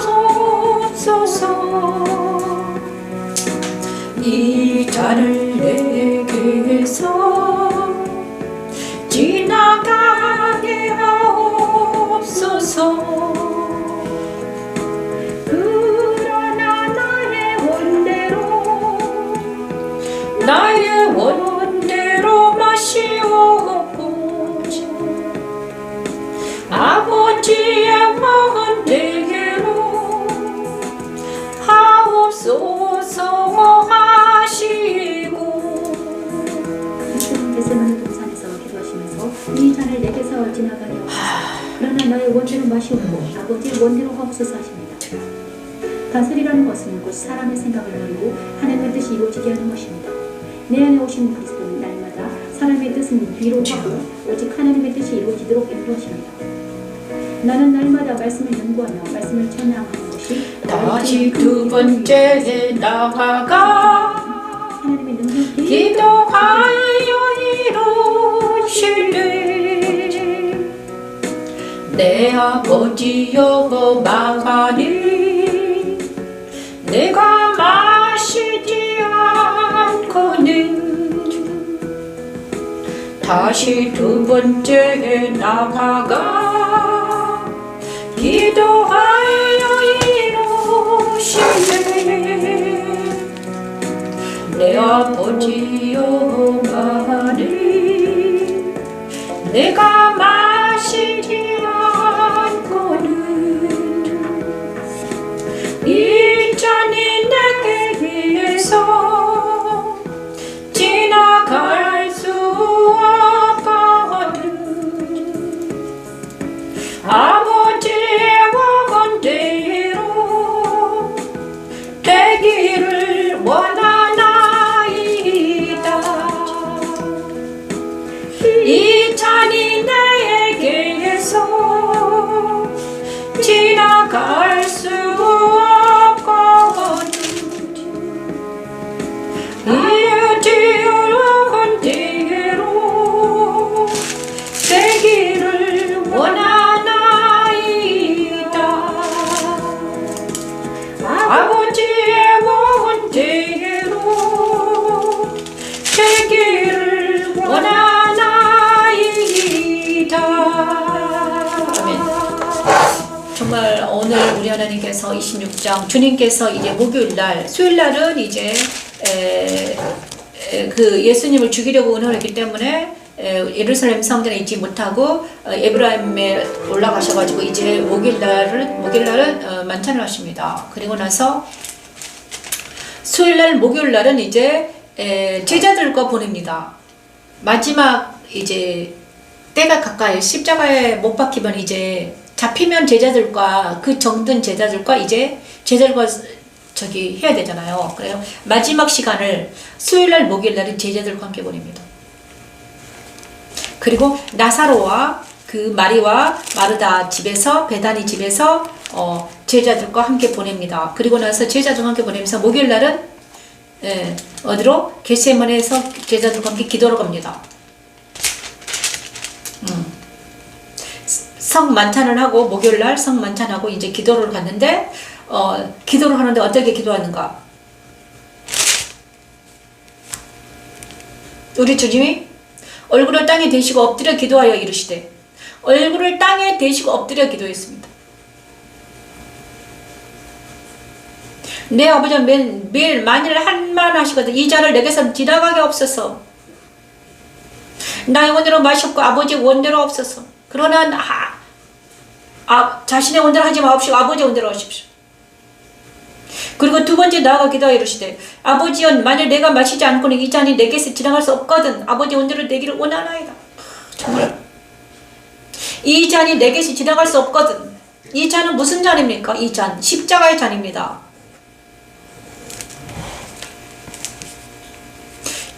S1: 하옵소서. 이 잔을 내게서 지나가게 하옵소서. 그러나 나의 원대로 마시옵고 아버지의 원대로 하옵소서 하시고.
S2: 겟세마네 동산에서 기도하시면서 이 잔을 내게서 지나가게 하옵소서. 그러나 나의 원대로 마시옵고 아버지의 원대로 하옵소서 하십니다. 다스리라는 것은 곧 사람의 생각을 이루고 하나님의 뜻이 이루어지게 하는 것입니다. 내 안에 오신 그리스도는 날마다 사람의 뜻은 뒤로 하고 오직 하나님의 뜻이 이루어지도록 인도하십니다. 나는 날마다 말씀을 연구하며 말씀을 찬양하는 것이
S1: 다시 두 번째 나아가
S2: 하나님의 능력이
S1: 기도하여 이루시리. 내 아버지여 망하니 내가 마시지 않고는 다시 두 번째 나아가 기도하여 이루시네. 내 아버지여 말이 내가 마시 이 잔이 내게서 지나갈 수 없거든. 이어지는 대로 되기를 원하나이다. 아버지의 원대로 되기를 원하나이다. 아멘. 정말 오늘 우리 하나님께서 26장 주님께서 이제 목요일날, 수요일날은 이제 그 예수님을 죽이려고 운운했기 때문에 예루살렘 성전에 있지 못하고 에브라임에 올라가셔가지고 이제 목요일날은 만찬을 하십니다. 그리고 나서 수요일날, 목요일날은 이제 제자들과 보냅니다. 마지막 이제 때가 가까이 십자가에 못 박히면 이제 잡히면 제자들과 그 정든 제자들과 이제 제자들과 저기 해야 되잖아요. 그래요. 마지막 시간을 수요일날, 목요일날은 제자들과 함께 보냅니다. 그리고 나사로와 그 마리와 마르다 집에서, 베다니 집에서 제자들과 함께 보냅니다. 그리고 나서 제자들과 함께 보내면서 목요일날은 어디로? 겟세마네에서 제자들과 함께 기도로 갑니다. 성 만찬을 하고 목요일날 성 만찬하고 이제 기도를 갔는데 기도를 하는데 어떻게 기도하는가? 우리 주님이 얼굴을 땅에 대시고 엎드려 기도하여 이르시되, 얼굴을 땅에 대시고 엎드려 기도했습니다. 내 아버지는 매일 만일 한만 하시거든 이 잔을 내게서 지나가게 없어서 나의 원대로 마셨고 아버지의 원대로 없어서. 그러나 자신의 원대로 하지 마옵시고 아버지의 원대로 하십시오. 그리고 두 번째 나아가 기도하여 이르시되, 아버지여 만일 내가 마시지 않고는 이 잔이 내게서 지나갈 수 없거든 아버지의 원대로 되기를 원하나이다. 정말 이 잔이 내게서 지나갈 수 없거든. 이 잔은 무슨 잔입니까? 이 잔 십자가의 잔입니다.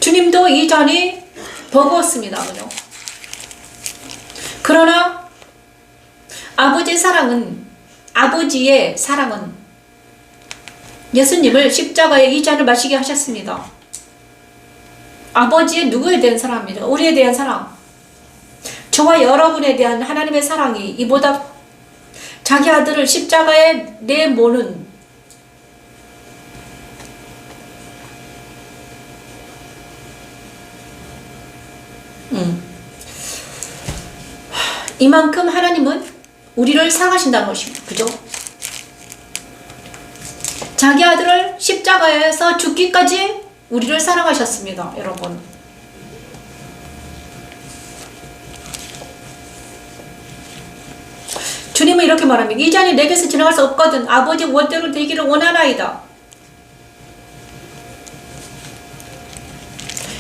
S1: 주님도 이 잔이 버거웠습니다. 그죠? 그러나 아버지의 사랑은 예수님을 십자가에 이 잔을 마시게 하셨습니다. 아버지의 누구에 대한 사랑입니다. 우리에 대한 사랑. 저와 여러분에 대한 하나님의 사랑이 이보다 자기 아들을 십자가에 내모는 이만큼 하나님은 우리를 사랑하신다는 것입니다. 그죠? 자기 아들을 십자가에서 죽기까지 우리를 사랑하셨습니다. 여러분. 주님은 이렇게 말합니다. 이 잔이 내게서 지나갈 수 없거든 아버지 원대로 되기를 원하나이다.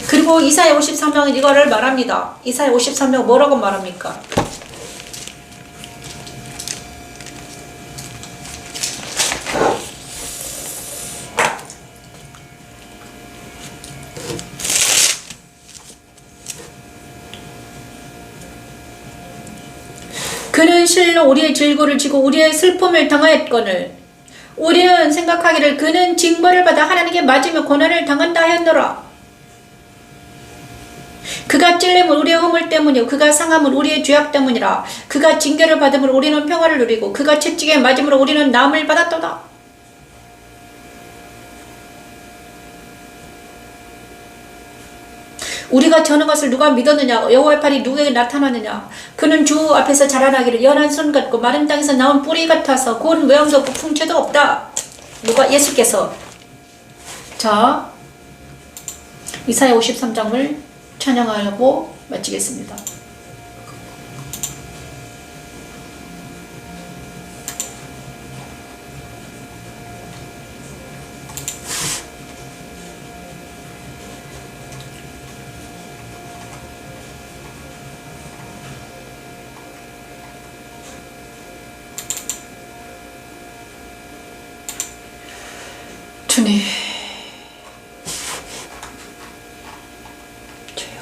S1: 그리고 이사야 53장은 이거를 말합니다. 이사야 53장 뭐라고 말합니까? 그는 실로 우리의 질고를 지고 우리의 슬픔을 당하였거늘 우리는 생각하기를 그는 징벌을 받아 하나님께 맞으며 고난을 당한다 하였노라. 그가 찔림은 우리의 허물 때문이요 그가 상함은 우리의 죄악 때문이라. 그가 징계를 받음으로 우리는 평화를 누리고 그가 채찍에 맞음으로 우리는 나음을 받았도다. 우리가 저는 것을 누가 믿었느냐? 여호와의 팔이 누구에게 나타나느냐? 그는 주 앞에서 자라나기를 연한 손 같고 마른 땅에서 나온 뿌리 같아서 고운 외양도 없고 풍채도 없다. 누가? 예수께서. 자, 이사야 53장을 찬양하고 마치겠습니다. 주님, 주여,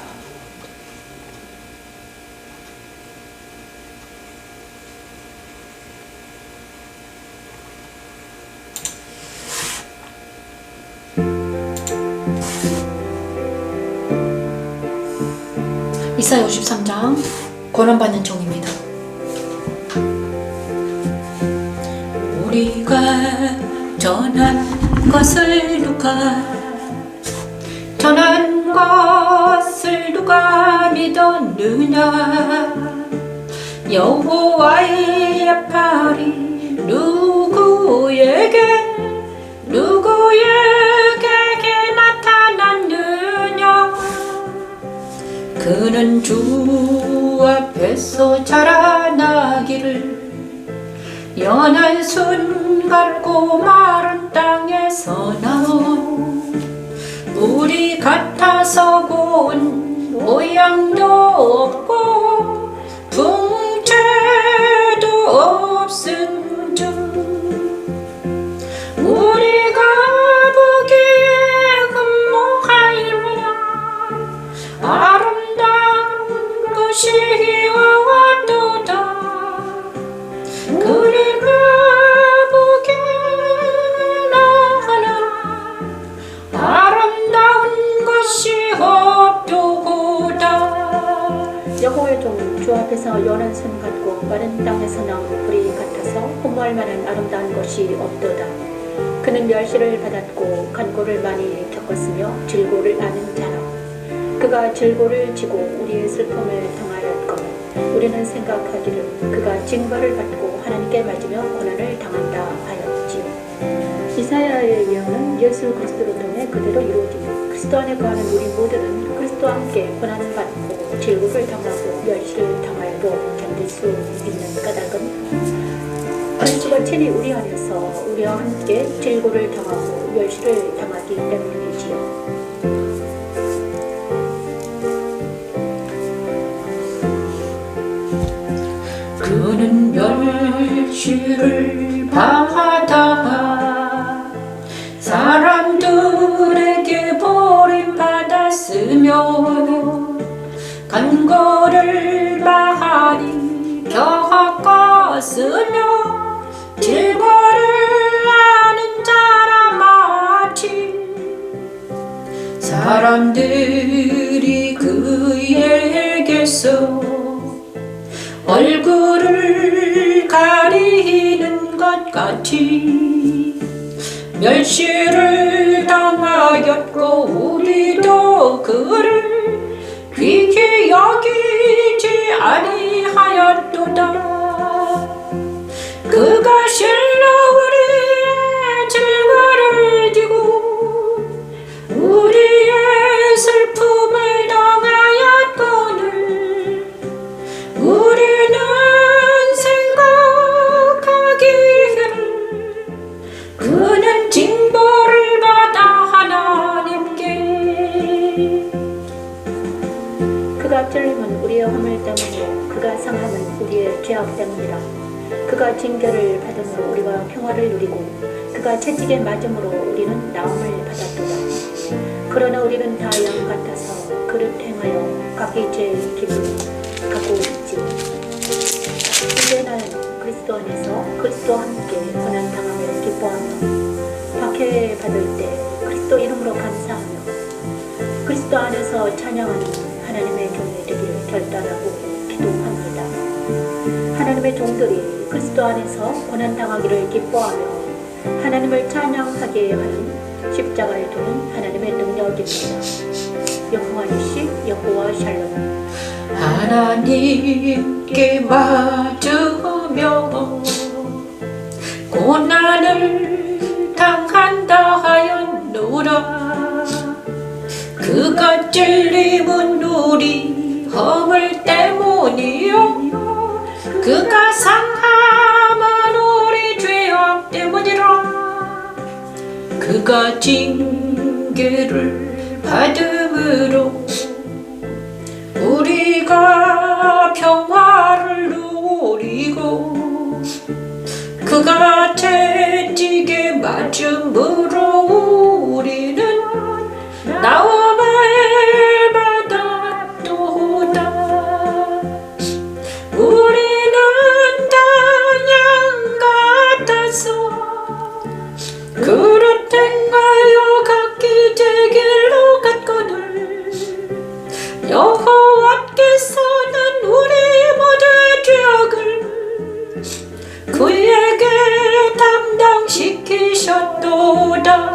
S1: 이사야 53장 고난받는 종입니다. 우리가 전한 것을 누가 믿었느냐. 여호와의 팔이 누구에게 나타났느냐. 그는 주 앞에서 자라나기를 연한 순 같고 마른 땅에서 나온 우리 같아서 고운 모양도 없고 풍채도 없은즉 우리가 보기에 흠모하리라. 아름다운 것이 왔도다. 그리가 보기에는 아름다운 것이 없도다.
S2: 여호와의 종 주 앞에서 연한 손 같고 마른 땅에서 나온 불이 같아서 흠모할 만한 아름다운 것이 없도다. 그는 멸시를 받았고 간고를 많이 겪었으며 질고를 아는 자라. 그가 질고를 지고 우리의 슬픔을 당하였거늘 우리는 생각하기를 그가 징벌을 받고 하나님께 맞으며 고난을 당한다 하였지요. 이사야의 예언은 예수 그리스도를 통해 그대로 이루어지며 그리스도 안에 거하는 우리 모두는 그리스도와 함께 고난을 받고 질고를 당하고 멸시를 당하여도 견딜 수 있는 까닭은 그리스도가 친히 우리 안에서 우리와 함께 질고를 당하고 멸시를 당하기 때문이지요.
S1: 그는 멸시를 받다가 사람들에게 버림받았으며 간고를 많이 겪었으며 질고를 아는 자라. 마치 사람들이 그에게서 얼굴을 가리는 것 같이 멸시를 당하였고 우리도 그를 귀히 여기지 아니하였도다. 그가 실로 우리의 질고를 지고 우리의 슬픔을 당하였거늘 우리는 생각하기를 그는 징벌을 받아 하나님께
S2: 그가 찔림은 우리의 허물 때문이요 그가 상함은 우리의 죄악 때문이라. 그가 징계를 받음으로 우리가 평화를 누리고 그가 채찍에 맞음으로 우리는 나음을 받았도다. 그러나 우리는 다 양 같아서 그를 행하여 각기 죄의 기분을 갖고 있지. 이제 나는 그리스도 안에서 그리스도와 함께 고난당함을 기뻐하며 박해받을 때 그리스도 이름으로 감사하며 그리스도 안에서 찬양하는 하나님의 종이 되기를 결단하고 기도합니다. 하나님의 종들이 그리스도 안에서 고난당하기를 기뻐하며 하나님을 찬양하게 하는 십자가의 도는 하나님의 능력입니다. 여호와 니시, 여호와 샬롬.
S1: 하나님께 맞으며 고난을 당한다 하였노라. 그가 찔림은 우리 허물 때문이요 그가 상함은 우리 죄악 때문이라. 그가 징계를 받음으로 우리가 평화를 누리고 그가 채찍에 맞음으로 우리는 나음을 받았도다. 우리는 다 양 같아서 그릇 행하여 각기 제 길로 갔거늘 여호와께서 지키셨도다.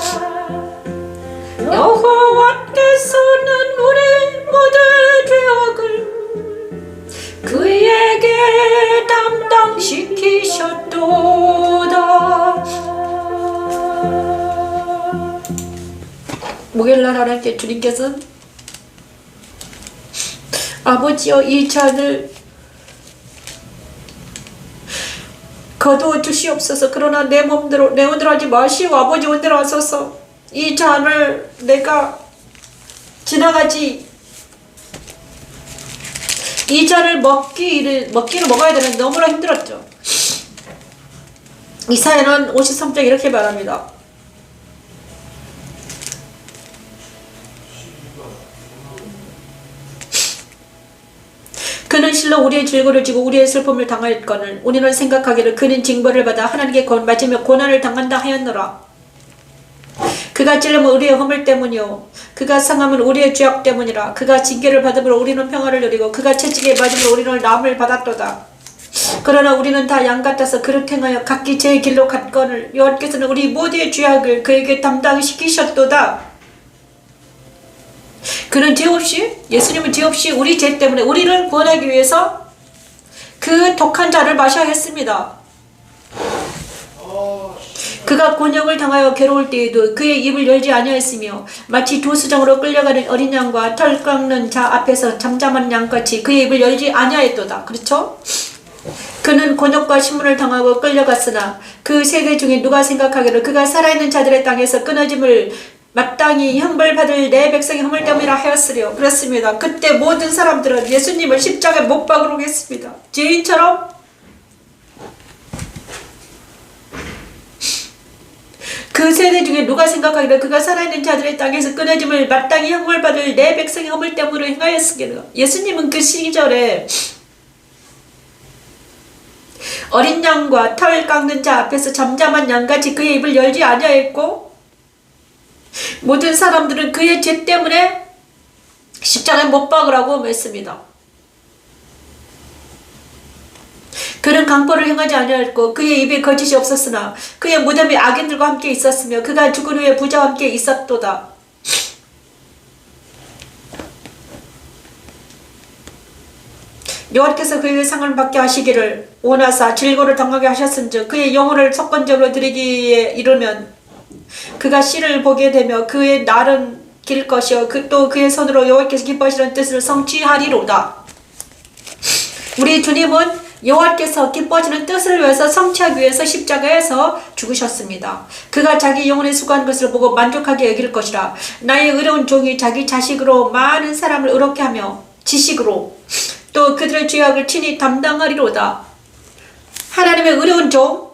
S1: 여호와께서는 우리 모든 죄악을 그에게 담당시키셨도다. 목요일날 하나님께 주님께서 아버지여 이 잔을 거두어 주시옵소서. 그러나 내 몸대로 하지 마시고 아버지 원대로 하소서. 이 잔을 내가 지나가지 이 잔을 먹기를 먹어야 되는데 너무나 힘들었죠. 이사야는 53장 이렇게 말합니다. 그는 실로 우리의 질고를 지고 우리의 슬픔을 당하였거늘 우리는 생각하기를 그는 징벌을 받아 하나님께 맞으며 고난을 당한다 하였노라. 그가 찔림은 우리의 허물 때문이요 그가 상함은 우리의 죄악 때문이라. 그가 징계를 받음으로 우리는 평화를 누리고 그가 채찍에 맞음으로 우리는 나음을 받았도다. 그러나 우리는 다 양 같아서 그릇 행하여 각기 제 길로 갔거늘 여호와께서는 우리 모두의 죄악을 그에게 담당시키셨도다. 그는 죄 없이 예수님은 죄 없이 우리 죄 때문에 우리를 구원하기 위해서 그 독한 잔을 마셔야 했습니다. 그가 곤욕을 당하여 괴로울 때에도 그의 입을 열지 아니하였으며 마치 도수장으로 끌려가는 어린 양과 털 깎는 자 앞에서 잠잠한 양같이 그의 입을 열지 아니하였도다. 그렇죠? 그는 곤욕과 신문을 당하고 끌려갔으나 그 세대 중에 누가 생각하기를 그가 살아있는 자들의 땅에서 끊어짐을 마땅히 형벌받을 내 백성의 허물 때문이라 하였으려. 그렇습니다. 그때 모든 사람들은 예수님을 십자가에 못 박으러 했습니다. 죄인처럼 그 세대 중에 누가 생각하기를 그가 살아있는 자들의 땅에서 끊어짐을 마땅히 형벌받을 내 백성의 허물 때문으로 행하였으리라. 예수님은 그 시절에 어린 양과 털 깎는 자 앞에서 잠잠한 양같이 그의 입을 열지 아니하였고 모든 사람들은 그의 죄 때문에 십자가에 못 박으라고 했습니다. 그는 강포를 행하지 아니하였고 그의 입에 거짓이 없었으나 그의 무덤에 악인들과 함께 있었으며 그가 죽은 후에 부자와 함께 있었도다. 여호와께서 그에게 상을 받게 하시기를 원하사 질고를 당하게 하셨은즉 그의 영혼을 석권적으로 드리기에 이르면 그가 씨를 보게 되며 그의 날은 길 것이요 또 그의 손으로 여호와께서 기뻐하시는 뜻을 성취하리로다. 우리 주님은 여호와께서 기뻐하시는 뜻을 위해서 성취하기 위해서 십자가에서 죽으셨습니다. 그가 자기 영혼에 수고한 것을 보고 만족하게 여길 것이라. 나의 의로운 종이 자기 자식으로 많은 사람을 의롭게 하며 지식으로 또 그들의 죄악을 친히 담당하리로다. 하나님의 의로운 종,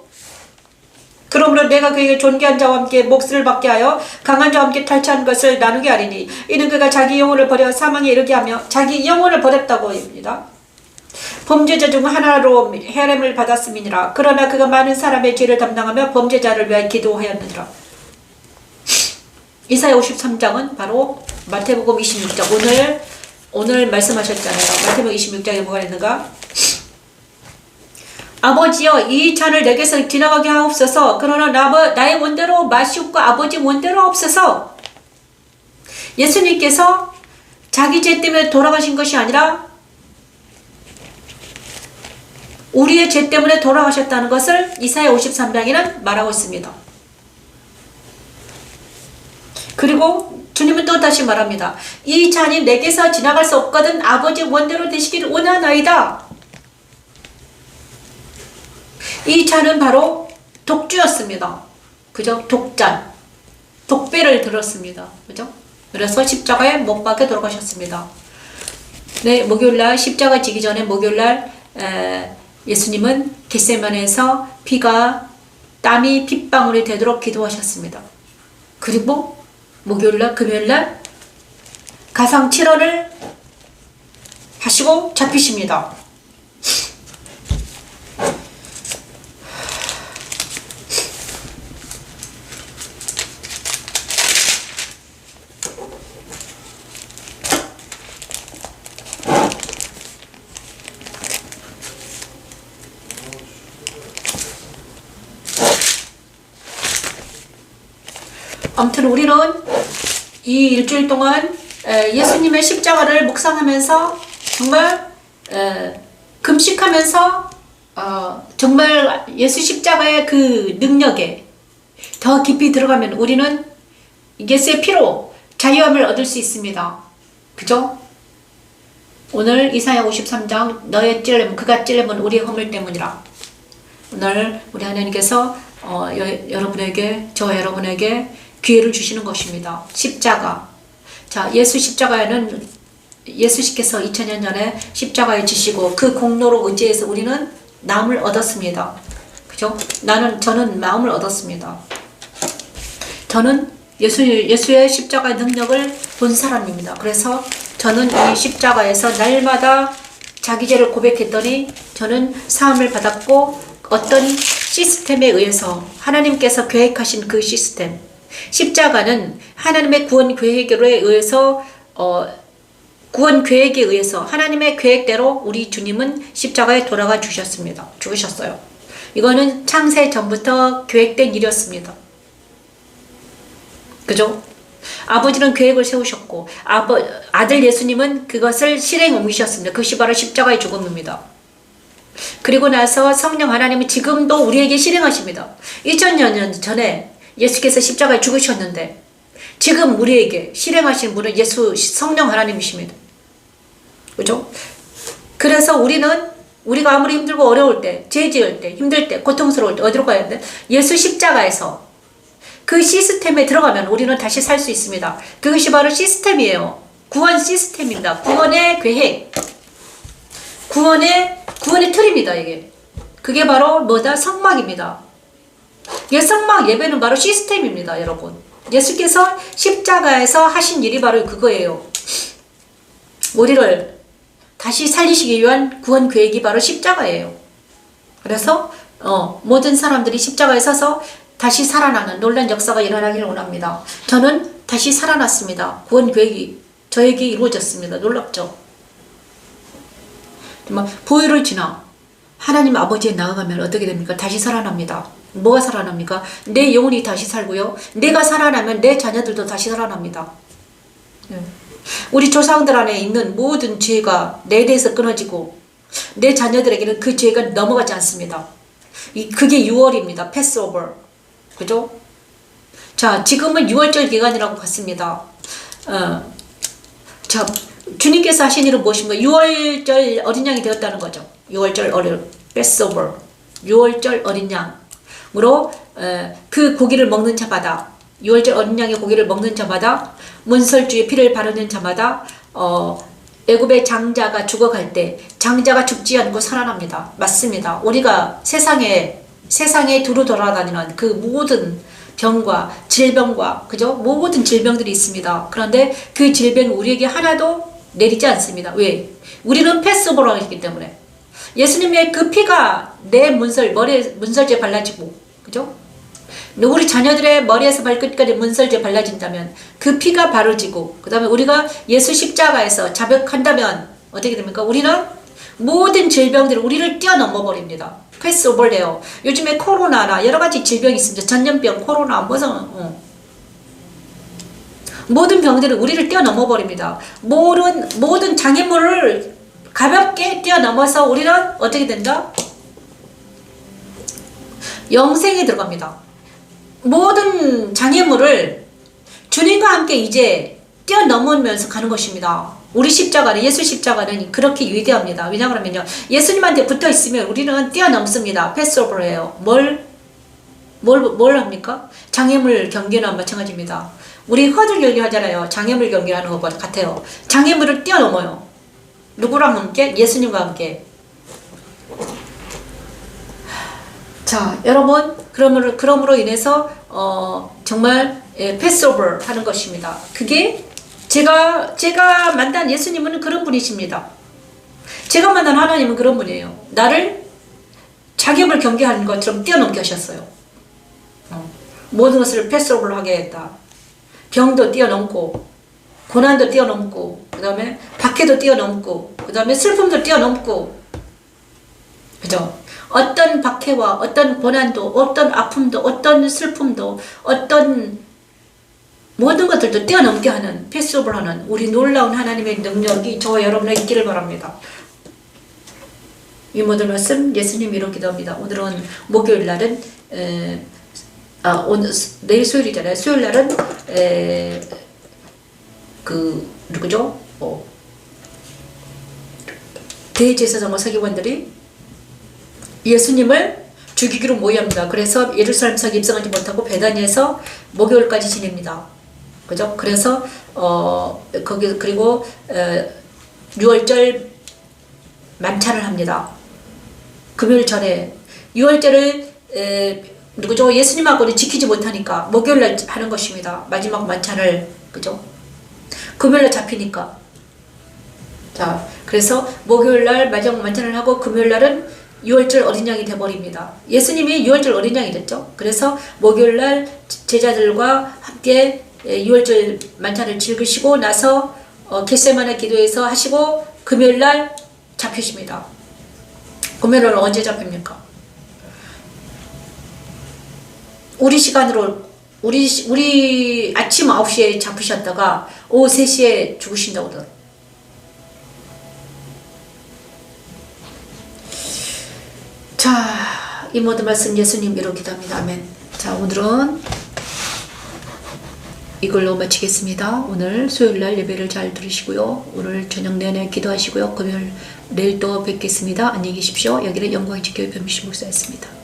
S1: 그러므로 내가 그에게 존귀한 자와 함께 몫을 받게 하여 강한 자와 함께 탈취한 것을 나누게 하리니 이는 그가 자기 영혼을 버려 사망에 이르게 하며 자기 영혼을 버렸다고 합니다. 범죄자 중 하나로 헤아림을 받았음이니라. 그러나 그가 많은 사람의 죄를 담당하며 범죄자를 위하여 기도하였느니라. 이사야 53장은 바로 마태복음 26장 오늘 말씀하셨잖아요. 마태복음 26장에 뭐가 있는가? 아버지여 이 잔을 내게서 지나가게 하옵소서. 그러나 나의 원대로 마시옵고 아버지 원대로 하옵소서. 예수님께서 자기 죄 때문에 돌아가신 것이 아니라 우리의 죄 때문에 돌아가셨다는 것을 이사야 53장에는 말하고 있습니다. 그리고 주님은 또 다시 말합니다. 이 잔이 내게서 지나갈 수 없거든 아버지 원대로 되시기를 원하나이다. 이 잔은 바로 독주였습니다. 그죠? 독잔. 독배를 들었습니다. 그죠? 그래서 십자가에 못 박혀 돌아가셨습니다. 네, 목요일날 십자가 지기 전에 목요일날 예수님은 겟세마네에서 땀이 핏방울이 되도록 기도하셨습니다. 그리고 목요일날 금요일날 가상 7원을 하시고 잡히십니다. 아무튼 우리는 이 일주일 동안 예수님의 십자가를 묵상하면서 정말 금식하면서 정말 예수 십자가의 그 능력에 더 깊이 들어가면 우리는 예수의 피로 자유함을 얻을 수 있습니다. 그죠? 오늘 이사야 53장 너의 찔림 그가 찔림은 우리의 허물 때문이라. 오늘 우리 하나님께서 여러분에게 저 여러분에게 기회를 주시는 것입니다. 십자가. 자, 예수 십자가에는 예수께서 2000년 전에 십자가에 지시고 그 공로로 의지해서 우리는 남을 얻었습니다. 그죠? 저는 마음을 얻었습니다. 저는 예수의 십자가의 능력을 본 사람입니다. 그래서 저는 이 십자가에서 날마다 자기 죄를 고백했더니 저는 사함을 받았고 어떤 시스템에 의해서 하나님께서 계획하신 그 시스템 십자가는 하나님의 구원 계획에 의해서 구원 계획에 의해서 하나님의 계획대로 우리 주님은 십자가에 돌아가 죽으셨어요. 이거는 창세 전부터 계획된 일이었습니다. 그죠? 아버지는 계획을 세우셨고 아들 예수님은 그것을 실행 옮기셨습니다. 그것이 바로 십자가의 죽음입니다. 그리고 나서 성령 하나님은 지금도 우리에게 실행하십니다. 2000년 전에 예수께서 십자가에 죽으셨는데 지금 우리에게 실행하시는 분은 성령 하나님이십니다. 그죠? 그래서 우리가 아무리 힘들고 어려울 때, 죄 지을 때, 힘들 때, 고통스러울 때 어디로 가야 돼? 예수 십자가에서 그 시스템에 들어가면 우리는 다시 살 수 있습니다. 그것이 바로 시스템이에요. 구원 시스템입니다. 구원의 계획. 구원의 틀입니다, 이게. 그게 바로 뭐다? 성막입니다. 성막 예배는 바로 시스템입니다, 여러분. 예수께서 십자가에서 하신 일이 바로 그거예요. 우리를 다시 살리시기 위한 구원 계획이 바로 십자가예요. 그래서 모든 사람들이 십자가에 서서 다시 살아나는 놀란 역사가 일어나기를 원합니다. 저는 다시 살아났습니다. 구원 계획이 저에게 이루어졌습니다. 놀랍죠? 보혈을 지나 하나님 아버지에 나아가면 어떻게 됩니까? 다시 살아납니다. 뭐가 살아납니까? 내 영혼이 다시 살고요. 내가 살아나면 내 자녀들도 다시 살아납니다. 우리 조상들 안에 있는 모든 죄가 내 대해서 끊어지고 내 자녀들에게는 그 죄가 넘어가지 않습니다. 그게 6월입니다. 패스오버. 그죠? 자, 지금은 6월절 기간이라고 봤습니다. 자, 주님께서 하신 일은 무엇인가? 6월절 어린 양이 되었다는 거죠. 6월절 패스오버. 6월절 어린 양으로 그 고기를 먹는 자마다 6월절 어린 양의 고기를 먹는 자마다 문설주의 피를 바르는 자마다 애굽의 장자가 죽어갈 때 장자가 죽지 않고 살아납니다. 맞습니다. 우리가 세상에 두루 돌아다니는 그 모든 병과 질병과 그죠? 모든 질병들이 있습니다. 그런데 그 질병이 우리에게 하나도 내리지 않습니다. 왜? 우리는 패스오버라고 했기 때문에. 예수님의 그 피가 내 머리에 문설주에 발라지고 그죠? 우리 자녀들의 머리에서 발끝까지 문설주에 발라진다면 그 피가 바로지고 그 다음에 우리가 예수 십자가에서 자백한다면 어떻게 됩니까? 우리는 모든 질병들이 우리를 뛰어넘어 버립니다. 패스오버래요. 요즘에 코로나나 여러가지 질병이 있습니다. 전염병, 코로나, 모든 병들은 우리를 뛰어넘어 버립니다. 모든 장애물을 가볍게 뛰어넘어서 우리는 어떻게 된다? 영생에 들어갑니다. 모든 장애물을 주님과 함께 이제 뛰어넘으면서 가는 것입니다. 우리 십자가는, 예수 십자가는 그렇게 위대합니다. 왜냐하면요, 예수님한테 붙어 있으면 우리는 뛰어넘습니다. 패스오버예요. 뭘 합니까? 장애물 경기나 마찬가지입니다. 우리 허들 경기 하잖아요. 장애물 경기하는 것과 같아요. 장애물을 뛰어넘어요. 누구랑 함께? 예수님과 함께. 자, 여러분, 그러므로 인해서 정말 패스오버 하는 것입니다. 그게 제가 만난 예수님은 그런 분이십니다. 제가 만난 하나님은 그런 분이에요. 나를 자격을 경계하는 것처럼 뛰어넘게 하셨어요. 모든 것을 패스오버로 하게 했다. 병도 뛰어넘고 고난도 뛰어넘고 그 다음에 박해도 뛰어넘고 그 다음에 슬픔도 뛰어넘고 그죠? 어떤 박해와 어떤 고난도 어떤 아픔도 어떤 슬픔도 어떤 모든 것들도 뛰어넘게 하는, 패스오버하는 우리 놀라운 하나님의 능력이 저와 여러분에 있기를 바랍니다. 이 모든 말씀 예수님 이런 기도합니다. 오늘은 목요일 날은 오늘 내일 수요일이잖아요. 수요일 날은 누구죠? 대제사장과 서기관들이 예수님을 죽이기로 모의합니다. 그래서 예루살렘 성에 입성하지 못하고 베다니에서 목요일까지 지냅니다. 그죠? 그래서 거기 그리고 6월절 만찬을 합니다. 금요일 전에 6월절을 누구죠? 예수님하고는 지키지 못하니까 목요일날 하는 것입니다. 마지막 만찬을. 그죠? 금요일날 잡히니까. 자, 그래서 목요일날 마지막 만찬을 하고 금요일날은 6월절 어린 양이 돼버립니다. 예수님이 6월절 어린 양이 됐죠. 그래서 목요일날 제자들과 함께 6월절 만찬을 즐기시고 나서 겟세마네 기도에서 하시고 금요일날 잡히십니다. 금요일날 언제 잡힙니까? 우리 시간으로 우리 아침 9시에 잡히셨다가 오후 3시에 죽으신다고 그러더라고요. 자, 이 모든 말씀 예수님 이로 기도합니다. 아멘. 자, 오늘은 이걸로 마치겠습니다. 오늘 수요일날 예배를 잘 들으시고요. 오늘 저녁 내내 기도하시고요. 금요일 내일 또 뵙겠습니다. 안녕히 계십시오. 여기는 영광의 지교회 변미신 목사였습니다.